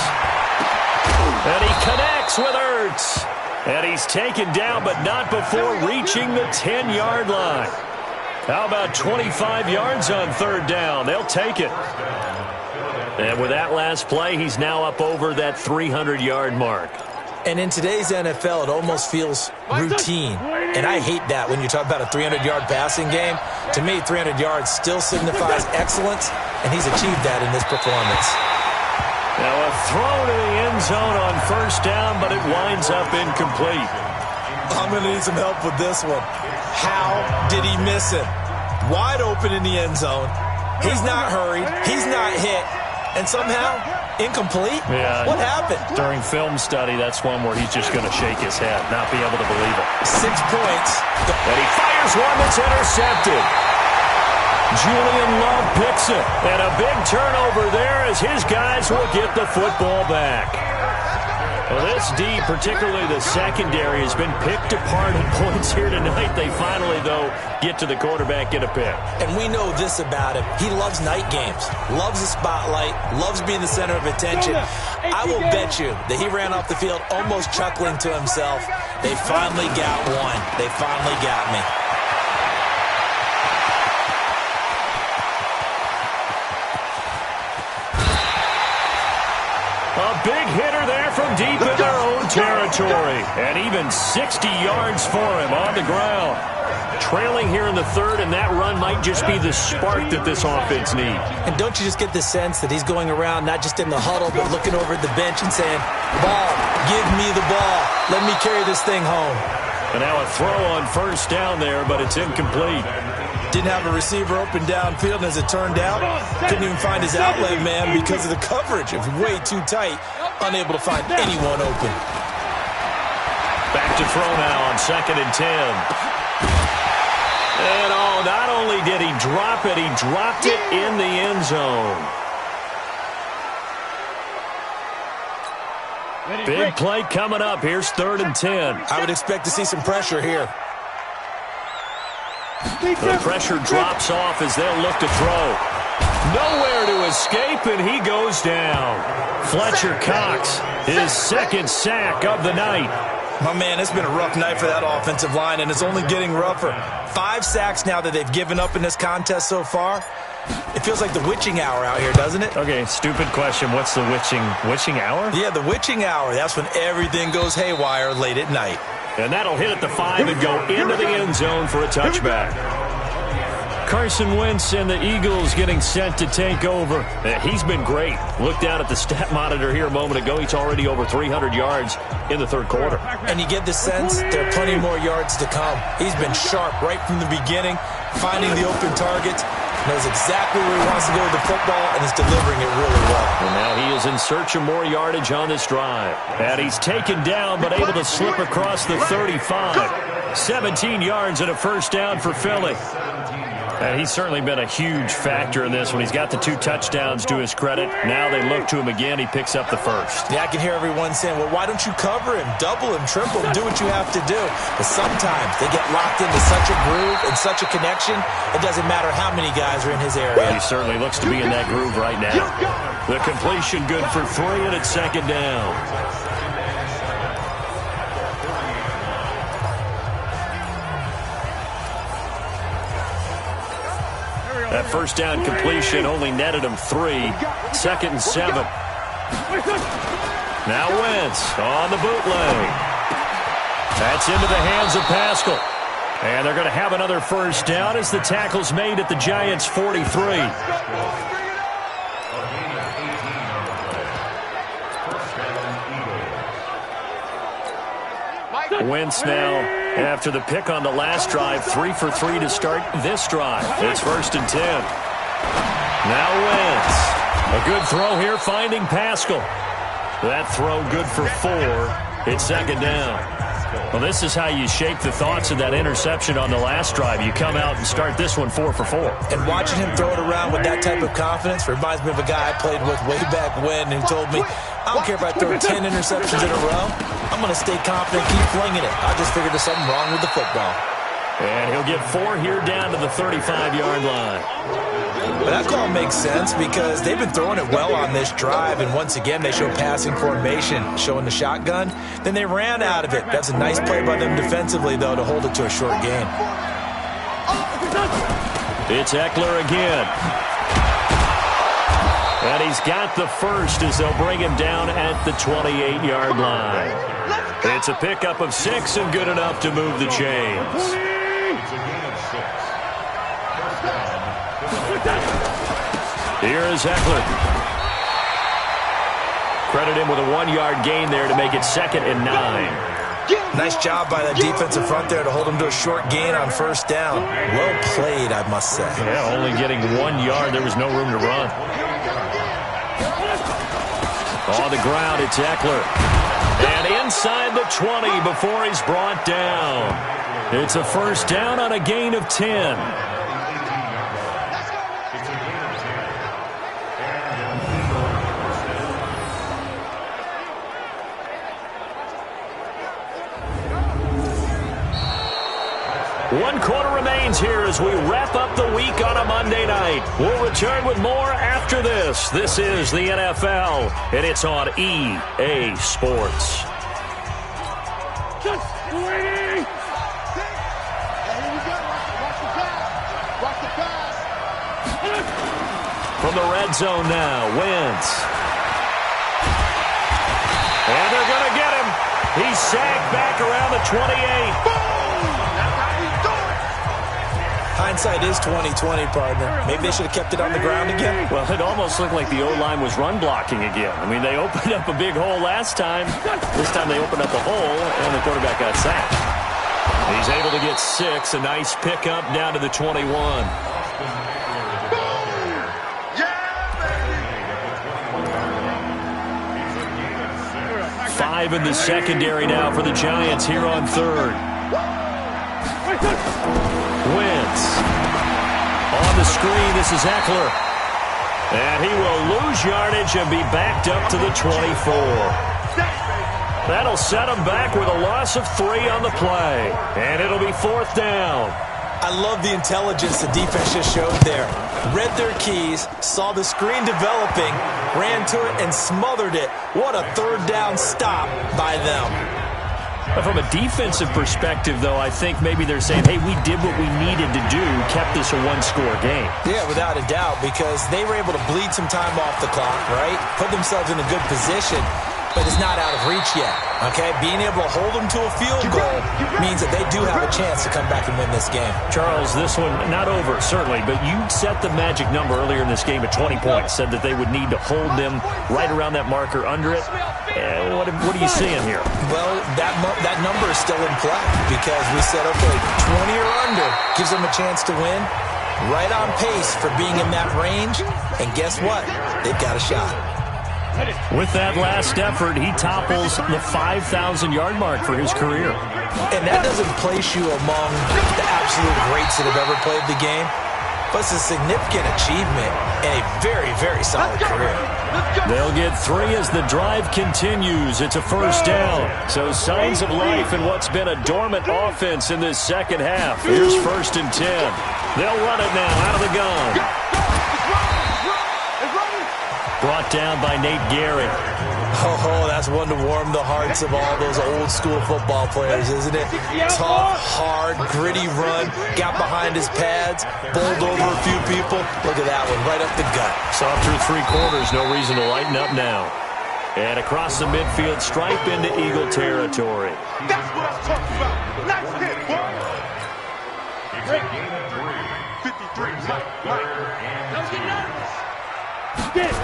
And he connects with Ertz. And he's taken down, but not before reaching the 10-yard line. How about 25 yards on 3rd down? They'll take it. And with that last play, he's now up over that 300-yard mark. And in today's NFL, it almost feels routine. And I hate that when you talk about a 300-yard passing game. To me, 300 yards still signifies excellence, and he's achieved that in this performance. Now a throw to the end zone on first down, but it winds up incomplete. I'm going to need some help with this one. How did he miss him? Wide open in the end zone. He's not hurried. He's not hit. And somehow, incomplete? Yeah. What happened? During film study, that's one where he's just going to shake his head, not be able to believe it. 6 points. And he fires one that's intercepted. Julian Love picks it. And a big turnover there as his guys will get the football back. Well, this D, particularly the secondary, has been picked apart at points here tonight. They finally, though, get to the quarterback, get a pick. And we know this about him. He loves night games, loves the spotlight, loves being the center of attention. I will bet you that he ran off the field almost chuckling to himself. They finally got one. They finally got me. A big hitter there from deep in their own territory. And even 60 yards for him on the ground. Trailing here in the 3rd, and that run might just be the spark that this offense needs. And don't you just get the sense that he's going around not just in the huddle, but looking over at the bench and saying, ball, give me the ball. Let me carry this thing home. And now a throw on first down there, but it's incomplete. Didn't have a receiver open downfield, and as it turned out, couldn't even find his outlet man because of the coverage. It was way too tight, unable to find anyone open. Back to throw now on 2nd and 10. And not only did he drop it, he dropped it in the end zone. Big play coming up. Here's 3rd and 10. I would expect to see some pressure here. The pressure drops off as they'll look to throw. Nowhere to escape, and he goes down. Fletcher Cox, his 2nd sack of the night. My man, it's been a rough night for that offensive line, and it's only getting rougher. 5 sacks now that they've given up in this contest so far. It feels like the witching hour out here, doesn't it? Okay, stupid question. What's the witching hour? Yeah, the witching hour. That's when everything goes haywire late at night. And that'll hit at the 5 and go into the end zone for a touchback. Carson Wentz and the Eagles getting set to take over. He's been great. Look down at the stat monitor here a moment ago. He's already over 300 yards in the 3rd quarter. And you get the sense there are plenty more yards to come. He's been sharp right from the beginning, finding the open targets, knows exactly where he wants to go with the football, and is delivering it really well. And now he is in search of more yardage on this drive. And he's taken down, but able to slip across the 35. 17 yards and a 1st down for Philly. And he's certainly been a huge factor in this one. He's got the 2 touchdowns to his credit. Now they look to him again. He picks up the 1st. Yeah, I can hear everyone saying, well, why don't you cover him, double him, triple him, do what you have to do. But sometimes they get locked into such a groove and such a connection, it doesn't matter how many guys are in his area. He certainly looks to be in that groove right now. The completion good for 3, and it's 2nd down. That 1st down completion only netted him 3. 2nd and 7. Now Wentz on the bootleg. That's into the hands of Pascal. And they're going to have another 1st down as the tackle's made at the Giants' 43. Wentz now, after the pick on the last drive, 3 for 3 to start this drive. It's 1st and 10. Now Wentz. A good throw here, finding Pascal. That throw good for 4. It's 2nd down. Well, this is how you shape the thoughts of that interception on the last drive. You come out and start this one 4 for 4. And watching him throw it around with that type of confidence reminds me of a guy I played with way back when who told me, I don't care if I throw 10 interceptions in a row. I'm going to stay confident, keep flinging it. I just figured there's something wrong with the football. And he'll get 4 here down to the 35-yard line. But that call makes sense because they've been throwing it well on this drive, and once again they show passing formation, showing the shotgun. Then they ran out of it. That's a nice play by them defensively, though, to hold it to a short gain. It's Eckler again. And he's got the 1st as they'll bring him down at the 28-yard line. It's a pickup of 6 and good enough to move the chains. Here is Eckler. Credit him with a 1-yard gain there to make it 2nd and 9. Nice job by that defensive front there to hold him to a short gain on 1st down. Well played, I must say. Yeah, only getting 1 yard. There was no room to run. On the ground, it's Eckler. And inside the 20 before he's brought down. It's a 1st down on a gain of 10. One quarter remains here as we wrap up the week on a Monday night. We'll return with more after this. This is the NFL, and it's on EA Sports. From the red zone now, Wentz. And they're going to get him. He's sacked back around the 28. Hindsight is 20/20, partner. Maybe they should have kept it on the ground again. Well, it almost looked like the O-line was run blocking again. I mean, they opened up a big hole last time. This time they opened up a hole, and the quarterback got sacked. He's able to get 6. A nice pickup down to the 21. 5 in the secondary now for the Giants here on 3rd. Wentz. On the screen, this is Eckler. And he will lose yardage and be backed up to the 24. That'll set him back with a loss of 3 on the play. And it'll be 4th down. I love the intelligence the defense just showed there. Read their keys, saw the screen developing, ran to it, and smothered it. What a 3rd down stop by them. From a defensive perspective, though, I think maybe they're saying, hey, we did what we needed to do, kept this a 1-score game. Yeah, without a doubt, because they were able to bleed some time off the clock, right? Put themselves in a good position, but it's not out of reach yet, okay? Being able to hold them to a field goal means that they do have a chance to come back and win this game. Charles, this one, not over, certainly, but you set the magic number earlier in this game at 20 points, said that they would need to hold them right around that marker under it. What are you seeing here? Well, that number is still in play because we said, okay, 20 or under gives them a chance to win. Right on pace for being in that range, and guess what? They've got a shot. With that last effort, he topples the 5,000-yard mark for his career. And that doesn't place you among the absolute greats that have ever played the game, but it's a significant achievement and a very, very solid career. They'll get 3 as the drive continues. It's a 1st down. So signs of life in what's been a dormant offense in this second half. Here's 1st and 10. They'll run it now out of the gun. Brought down by Nate Gehrig. Oh, that's one to warm the hearts of all those old-school football players, isn't it? Tough, hard, gritty run. Got behind his pads, bowled over a few people. Look at that one, right up the gut. Saw through 3 quarters, no reason to lighten up now. And across the midfield, stripe into Eagle territory. That's what I'm talking about. Nice hit, boy. 53, Mike. Don't get nervous. Get it.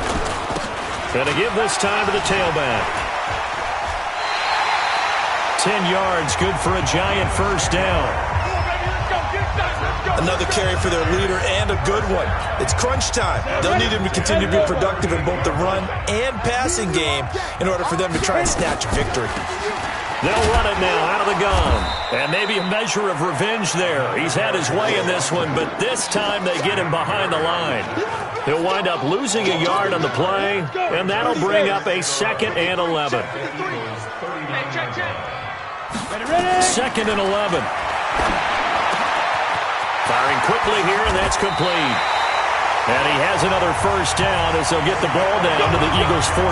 Going to give this time to the tailback. 10 yards, good for a Giant 1st down. Another carry for their leader and a good one. It's crunch time. They'll need him to continue to be productive in both the run and passing game in order for them to try and snatch victory. They'll run it now out of the gun. And maybe a measure of revenge there. He's had his way in this one, but this time they get him behind the line. He'll wind up losing a yard on the play, and that'll bring up a 2nd and 11. 2nd and 11. Firing quickly here, and that's complete. And he has another 1st down as they'll get the ball down to the Eagles' 14.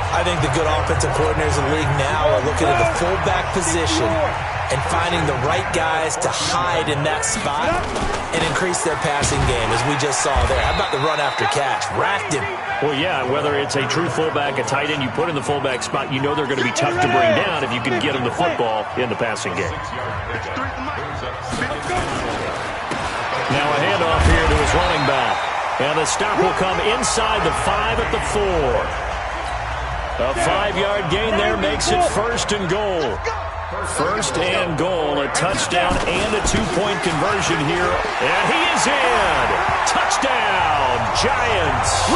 I think the good offensive coordinators in the league now are looking at the fullback position and finding the right guys to hide in that spot and increase their passing game, as we just saw there. How about the run after catch? Racked him. Well, yeah, whether it's a true fullback, a tight end you put in the fullback spot, you know they're going to be tough to bring down if you can get them the football in the passing game. Now a handoff here to his running back. And the stop will come inside the 5 at the 4. A 5-yard gain there makes it 1st and goal. 1st and goal, a touchdown and a 2-point conversion here. And he is in. Touchdown, Giants.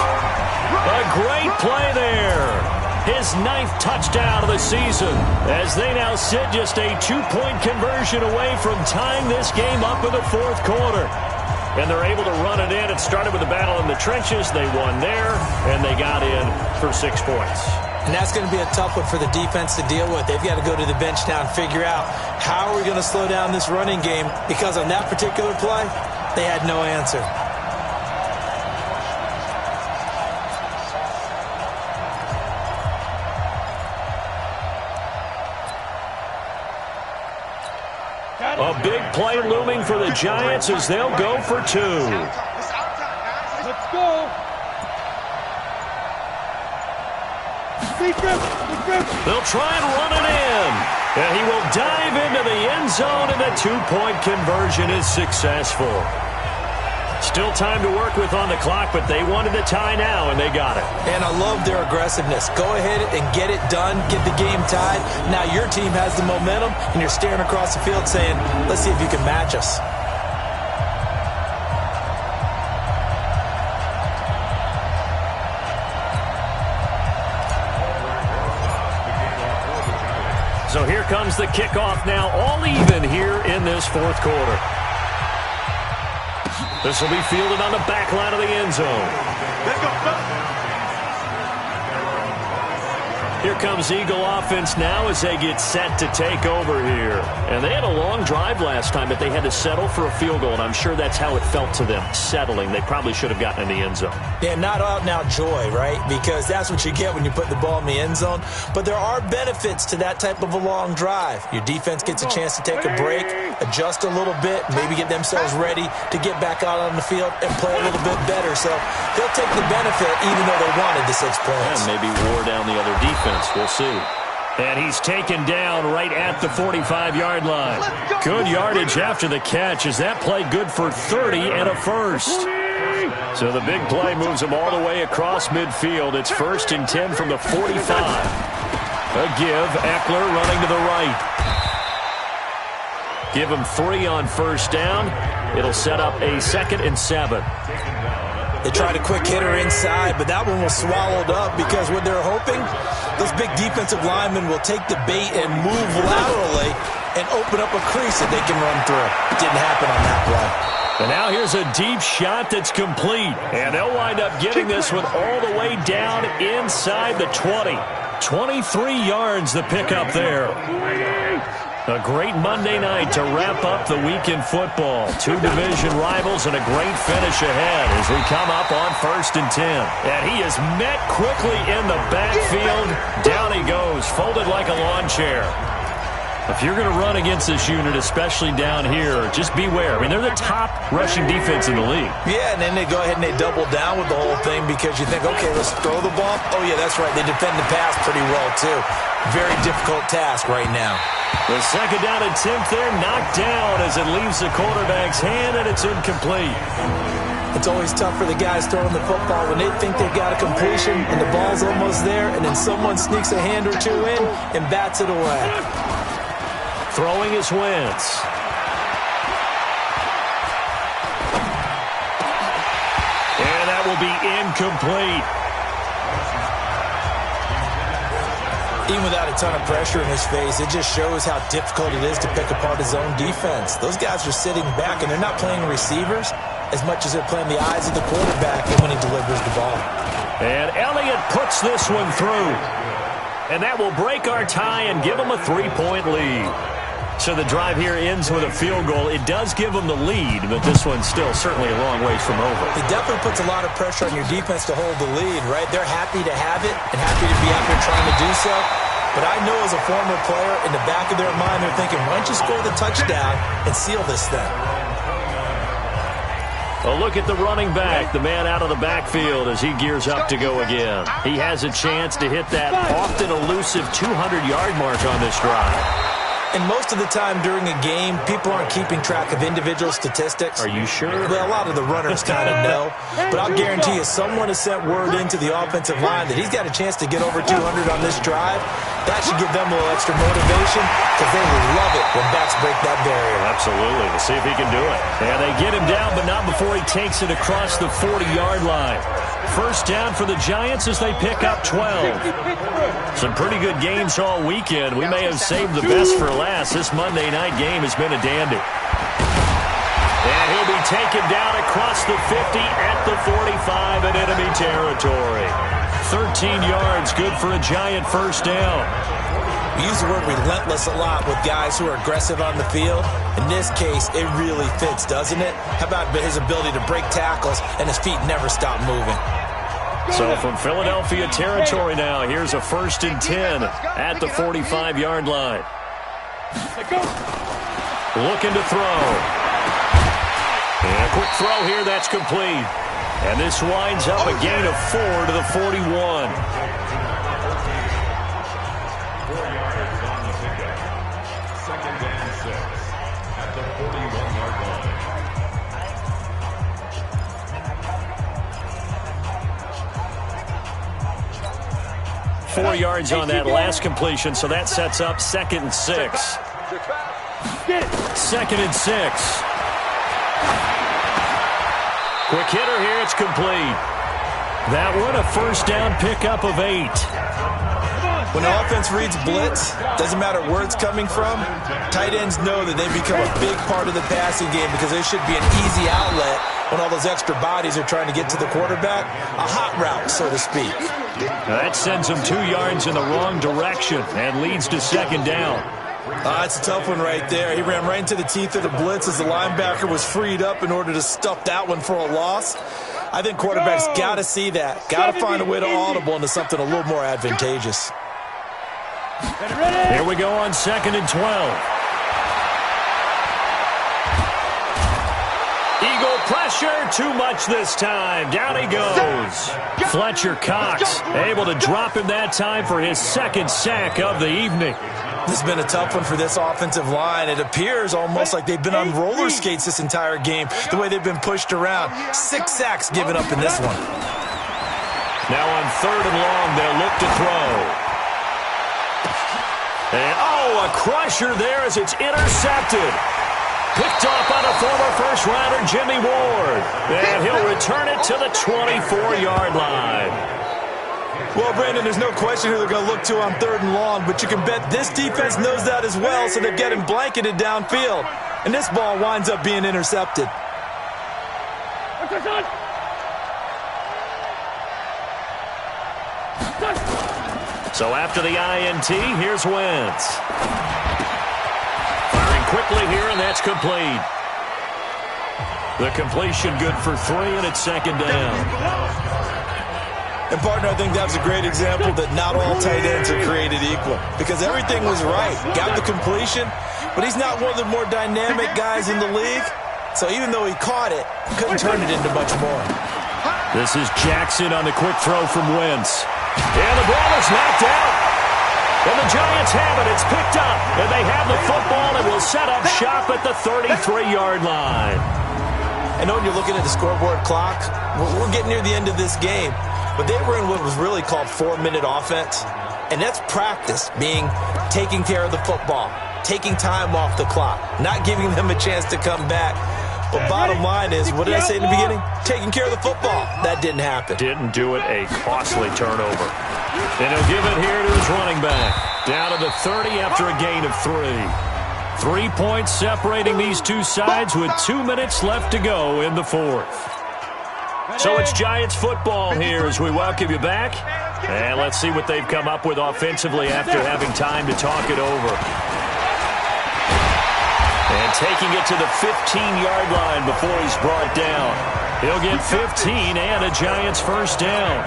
A great play there. His 9th touchdown of the season as they now sit just a 2-point conversion away from tying this game up in the 4th quarter. And they're able to run it in. It started with a battle in the trenches. They won there, and they got in for 6 points. And that's going to be a tough one for the defense to deal with. They've got to go to the bench now and figure out how are we going to slow down this running game, because on that particular play, they had no answer. A big play looming for the Giants as they'll go for 2. Let's go. They'll try and run it in. And he will dive into the end zone, and a 2-point conversion is successful. Still time to work with on the clock, but they wanted a tie now, and they got it. And I love their aggressiveness. Go ahead and get it done, get the game tied. Now your team has the momentum, and you're staring across the field saying, let's see if you can match us. So here comes the kickoff now, all even here in this fourth quarter. This will be fielded on the back line of the end zone. Let's go. Here comes Eagle offense now as they get set to take over here. And they had a long drive last time, but they had to settle for a field goal, and I'm sure that's how it felt to them, settling. They probably should have gotten in the end zone. Yeah, not out-and-out joy, right? Because that's what you get when you put the ball in the end zone. But there are benefits to that type of a long drive. Your defense gets a chance to take a break, adjust a little bit, maybe get themselves ready to get back out on the field and play a little bit better. So they'll take the benefit even though they wanted the 6 points. And maybe wore down the other defense. We'll see. And he's taken down right at the 45-yard line. Good yardage after the catch as that play good for 30 and a first. So the big play moves him all the way across midfield. It's 1st and 10 from the 45. A give. Eckler running to the right. Give him 3 on first down. It'll set up a 2nd and 7. They tried a quick hitter inside, but that one was swallowed up because what they're hoping, those big defensive linemen will take the bait and move laterally and open up a crease that they can run through. It didn't happen on that play. And now here's a deep shot that's complete. And they'll wind up getting this one all the way down inside the 20. 23 yards the pickup there. A great Monday night to wrap up the week in football. 2 division rivals and a great finish ahead as we come up on 1st and 10. And he is met quickly in the backfield. Down he goes, folded like a lawn chair. If you're going to run against this unit, especially down here, just beware. I mean, they're the top rushing defense in the league. Yeah, and then they go ahead and they double down with the whole thing because you think, okay, let's throw the ball. Oh, yeah, that's right. They defend the pass pretty well, too. Very difficult task right now. The 2nd down attempt there knocked down as it leaves the quarterback's hand, and it's incomplete. It's always tough for the guys throwing the football when they think they've got a completion and the ball's almost there, and then someone sneaks a hand or two in and bats it away. Throwing is Wentz. And that will be incomplete. Even without a ton of pressure in his face, it just shows how difficult it is to pick apart his own defense. Those guys are sitting back, and they're not playing receivers as much as they're playing the eyes of the quarterback when he delivers the ball. And Elliott puts this one through. And that will break our tie and give them a 3-point lead. So the drive here ends with a field goal. It does give them the lead, but this one's still certainly a long ways from over. It definitely puts a lot of pressure on your defense to hold the lead, right? They're happy to have it and happy to be out there trying to do so. But I know as a former player, in the back of their mind, they're thinking, why don't you score the touchdown and seal this thing? A look at the running back, the man out of the backfield as he gears up to go again. He has a chance to hit that often elusive 200-yard mark on this drive. And most of the time during a game, people aren't keeping track of individual statistics. Are you sure? Well, a lot of the runners kind of know. But I'll guarantee you, someone has sent word into the offensive line that he's got a chance to get over 200 on this drive. That should give them a little extra motivation because they will love it when backs break that barrier. Absolutely. We'll see if he can do it. And they get him down, but not before he takes it across the 40-yard line. First down for the Giants as they pick up 12. Some pretty good games all weekend. We may have saved the best for last. This Monday night game has been a dandy. And he'll be taken down across the 50 at the 45 in enemy territory. 13 yards, good for a Giant first down. We use the word relentless a lot with guys who are aggressive on the field. In this case, it really fits, doesn't it? How about his ability to break tackles and his feet never stop moving? So from Philadelphia territory now, here's a 1st and 10 at the 45-yard line. Looking to throw. And a quick throw here, that's complete. And this winds up a gain of 4 to the 41. 4 yards on that last completion, so that sets up 2nd and 6. 2nd and 6. Quick hitter here. It's complete. That one a first down pickup of 8. When the offense reads blitz, doesn't matter where it's coming from, tight ends know that they become a big part of the passing game because they should be an easy outlet when all those extra bodies are trying to get to the quarterback. A hot route, so to speak. That sends him 2 yards in the wrong direction and leads to 2nd down. That's a tough one right there. He ran right into the teeth of the blitz as the linebacker was freed up in order to stuff that one for a loss. I think quarterbacks got to see that. Got to find a way to audible into something a little more advantageous. Here we go on 2nd and 12. Eagle pressure, too much this time. Down he goes. Fletcher Cox able to drop him that time for his 2nd sack of the evening. This has been a tough one for this offensive line. It appears almost like they've been on roller skates this entire game, the way they've been pushed around. 6 sacks given up in this one. Now on 3rd and long, they'll look to throw. And, a crusher there as it's intercepted. Picked off by the former first-rounder Jimmy Ward. And he'll return it to the 24-yard line. Well, Brandon, there's no question who they're going to look to on 3rd and long, but you can bet this defense knows that as well, so they're getting blanketed downfield. And this ball winds up being intercepted. So after the INT, here's Wentz. Firing quickly here, and that's complete. The completion good for 3, and it's 2nd down. And, partner, I think that was a great example that not all tight ends are created equal because everything was right. Got the completion, but he's not one of the more dynamic guys in the league. So even though he caught it, couldn't turn it into much more. This is Jackson on the quick throw from Wentz. And the ball is knocked out. And the Giants have it. It's picked up. And they have the football and will set up shop at the 33-yard line. I know when you're looking at the scoreboard clock, we're getting near the end of this game. But they were in what was really called 4-minute offense. And that's practice, being taking care of the football, taking time off the clock, not giving them a chance to come back. But bottom line is, what did I say in the beginning? Taking care of the football. That didn't happen. Didn't do it. A costly turnover. And he'll give it here to his running back. Down to the 30 after a gain of 3. 3 points separating these two sides with 2 minutes left to go in the 4th. So it's Giants football here as we welcome you back. And let's see what they've come up with offensively after having time to talk it over. And taking it to the 15-yard line before he's brought down. He'll get 15 and a Giants first down.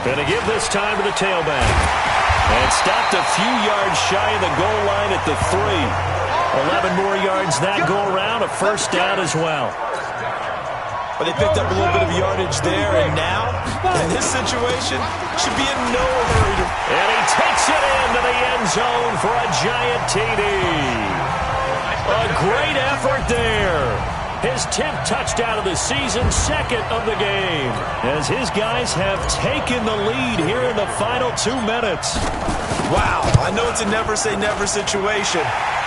Going to give this time to the tailback. And stopped a few yards shy of the goal line at the 3. 11 more yards that go around, a first down as well. But they picked up a little bit of yardage there, and now, in this situation, should be in no hurry to... And he takes it into the end zone for a Giant TD. A great effort there. His 10th touchdown of the season, 2nd of the game, as his guys have taken the lead here in the final 2 minutes. Wow, I know it's a never-say-never situation,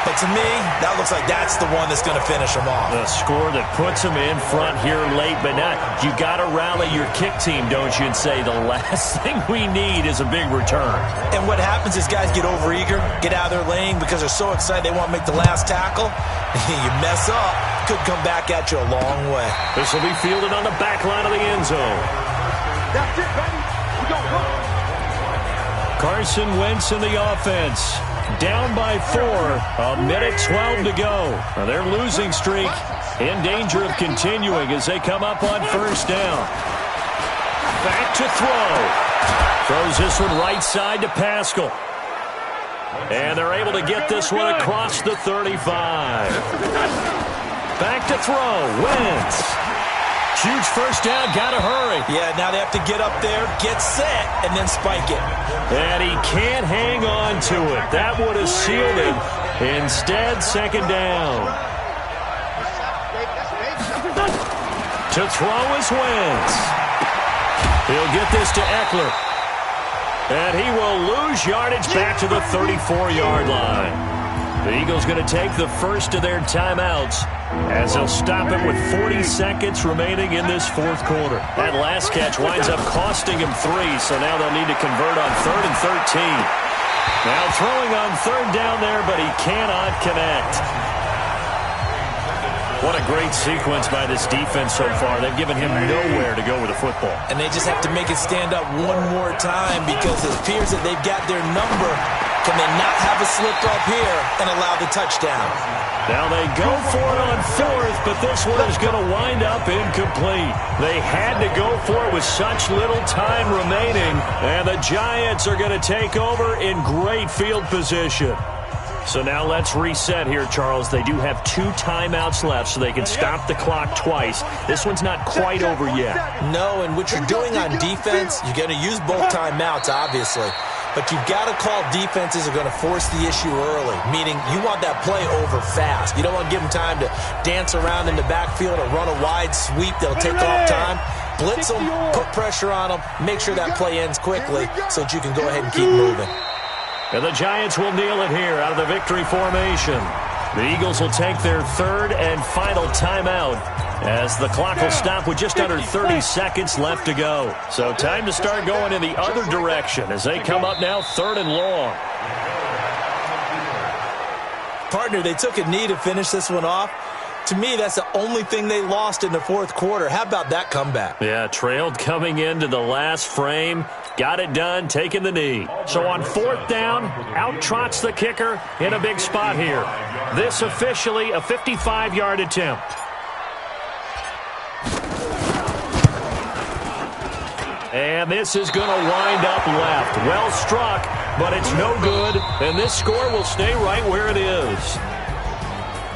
but to me, that looks like that's the one that's going to finish them off. The score that puts them in front here late, but not. You got to rally your kick team, don't you, and say the last thing we need is a big return. And what happens is guys get overeager, get out of their lane because they're so excited they want to make the last tackle. You mess up, could come back at you a long way. This will be fielded on the back line of the end zone. That's it, baby. We go. Carson Wentz in the offense. Down by 4. A minute 12 to go. Now their losing streak in danger of continuing as they come up on first down. Back to throw. Throws this one right side to Pascal. And they're able to get this one across the 35. Back to throw. Wentz. Huge first down. Got to hurry. Yeah, now they have to get up there, get set, and then spike it. And he can't hang on to it. That would have sealed it. Instead, 2nd down. To throw is Wentz. He'll get this to Eckler. And he will lose yardage back to the 34-yard line. The Eagles going to take the first of their timeouts as they'll stop it with 40 seconds remaining in this fourth quarter. That last catch winds up costing him 3, so now they'll need to convert on 3rd and 13. Now throwing on 3rd down there, but he cannot connect. What a great sequence by this defense so far. They've given him nowhere to go with the football. And they just have to make it stand up one more time because it appears that they've got their number. Can they not have a slip up here and allow the touchdown? Now they go for it on 4th, but this one is going to wind up incomplete. They had to go for it with such little time remaining, and the Giants are going to take over in great field position. So now let's reset here, Charles. They do have 2 timeouts left, so they can stop the clock twice. This one's not quite over yet. No, and what you're doing on defense, you're going to use both timeouts, obviously. But you've got to call defenses are going to force the issue early, meaning you want that play over fast. You don't want to give them time to dance around in the backfield or run a wide sweep that'll take off time. Blitz them, put pressure on them, make sure that play ends quickly so that you can go ahead and keep moving. And the Giants will kneel it here out of the victory formation. The Eagles will take their 3rd and final timeout as the clock will stop with just under 30 seconds left to go. So time to start going in the other direction as they come up now 3rd and long. Partner, they took a knee to finish this one off. To me, that's the only thing they lost in the fourth quarter. How about that comeback? Yeah, trailed coming into the last frame. Got it done, taking the knee. So on 4th down, out trots the kicker in a big spot here. This officially a 55-yard attempt. And this is going to wind up left. Well struck, but it's no good. And this score will stay right where it is.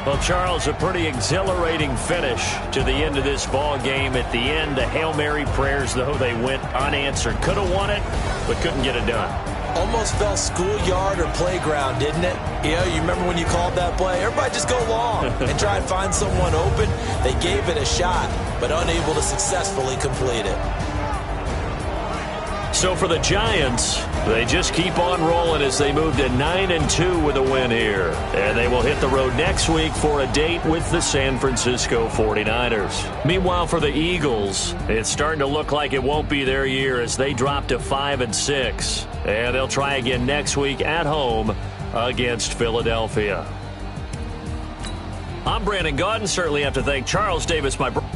Well, Charles, a pretty exhilarating finish to the end of this ball game. At the end, the Hail Mary prayers, though, they went unanswered. Could have won it, but couldn't get it done. Almost felt schoolyard or playground, didn't it? You remember when you called that play? Everybody just go long and try and find someone open. They gave it a shot, but unable to successfully complete it. So for the Giants, they just keep on rolling as they move to 9-2 with a win here. And they will hit the road next week for a date with the San Francisco 49ers. Meanwhile, for the Eagles, it's starting to look like it won't be their year as they drop to 5-6. And they'll try again next week at home against Philadelphia. I'm Brandon Gaudin. Certainly have to thank Charles Davis, my brother.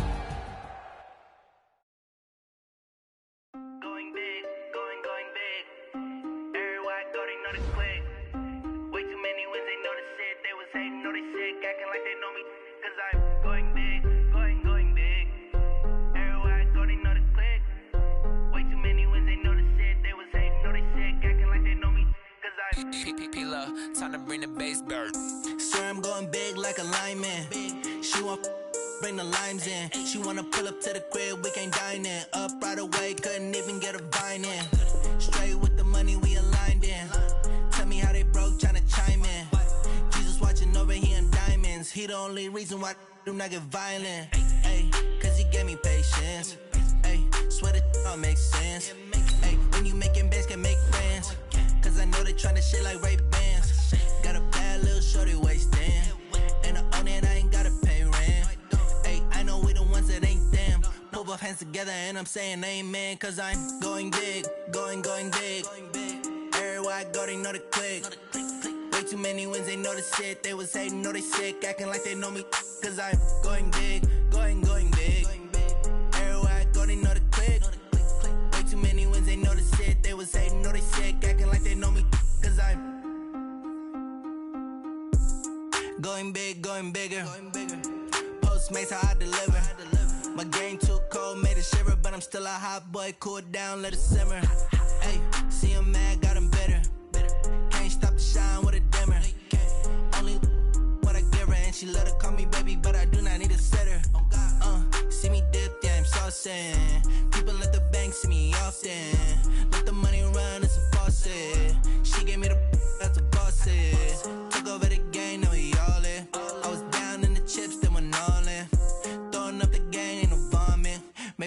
Time to bring the bass back. Swear I'm going big like a lineman. She want bring the limes in. She wanna pull up to the crib, we can't dine in. Up right away, couldn't even get a vine in. Straight with the money we aligned in. Tell me how they broke, tryna chime in. Jesus watching over here in diamonds. He the only reason why I do not get violent. Ay, cause he gave me patience. Ay, swear that all makes sense. Ay, when you making bands can make friends. Cause I know they tryna shit like Ray Bans. Got a bad little shorty wasting. And I own it, I ain't gotta pay rent. Hey, I know we the ones that ain't them. Put both hands together and I'm saying amen. Cause I'm going big, going big. Everywhere I go, they know the click. Way too many wins, they know the shit. They was hating, know they sick, acting like they know me. Cause I'm going big, going big. Everywhere I go, they know the click. Way too many wins, they know the shit. They was hating, know they sick, acting like they know me. Cause I'm going big, going bigger. Postmates how I deliver. My game too cold, made it shiver, but I'm still a hot boy. Cool it down, let it simmer. Hey, see him mad, got him bitter. Can't stop the shine with a dimmer. Only what I give her, and she let her call me baby, but I do not need a sitter. See me dip, yeah, I'm saucing. People at the bank see me often. Let the money run, it's a faucet. She gave me the that's a boss is. Took over the game, now we all in. I was down in the chips, then went all in. Throwing up the gang, ain't no vomit.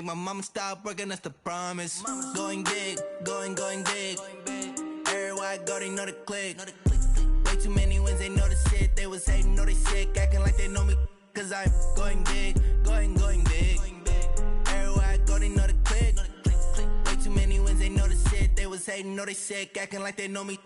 my mama stop working, that's the promise. Going big, going big. Everywhere I go, they know the click. Way too many wins, they know the shit. They was hating, know they sick, acting like they know me. Cause I'm going big, going big. Everywhere I go, they know the click. Way too many wins, they know the shit. They was hating, know they sick, acting like they know me.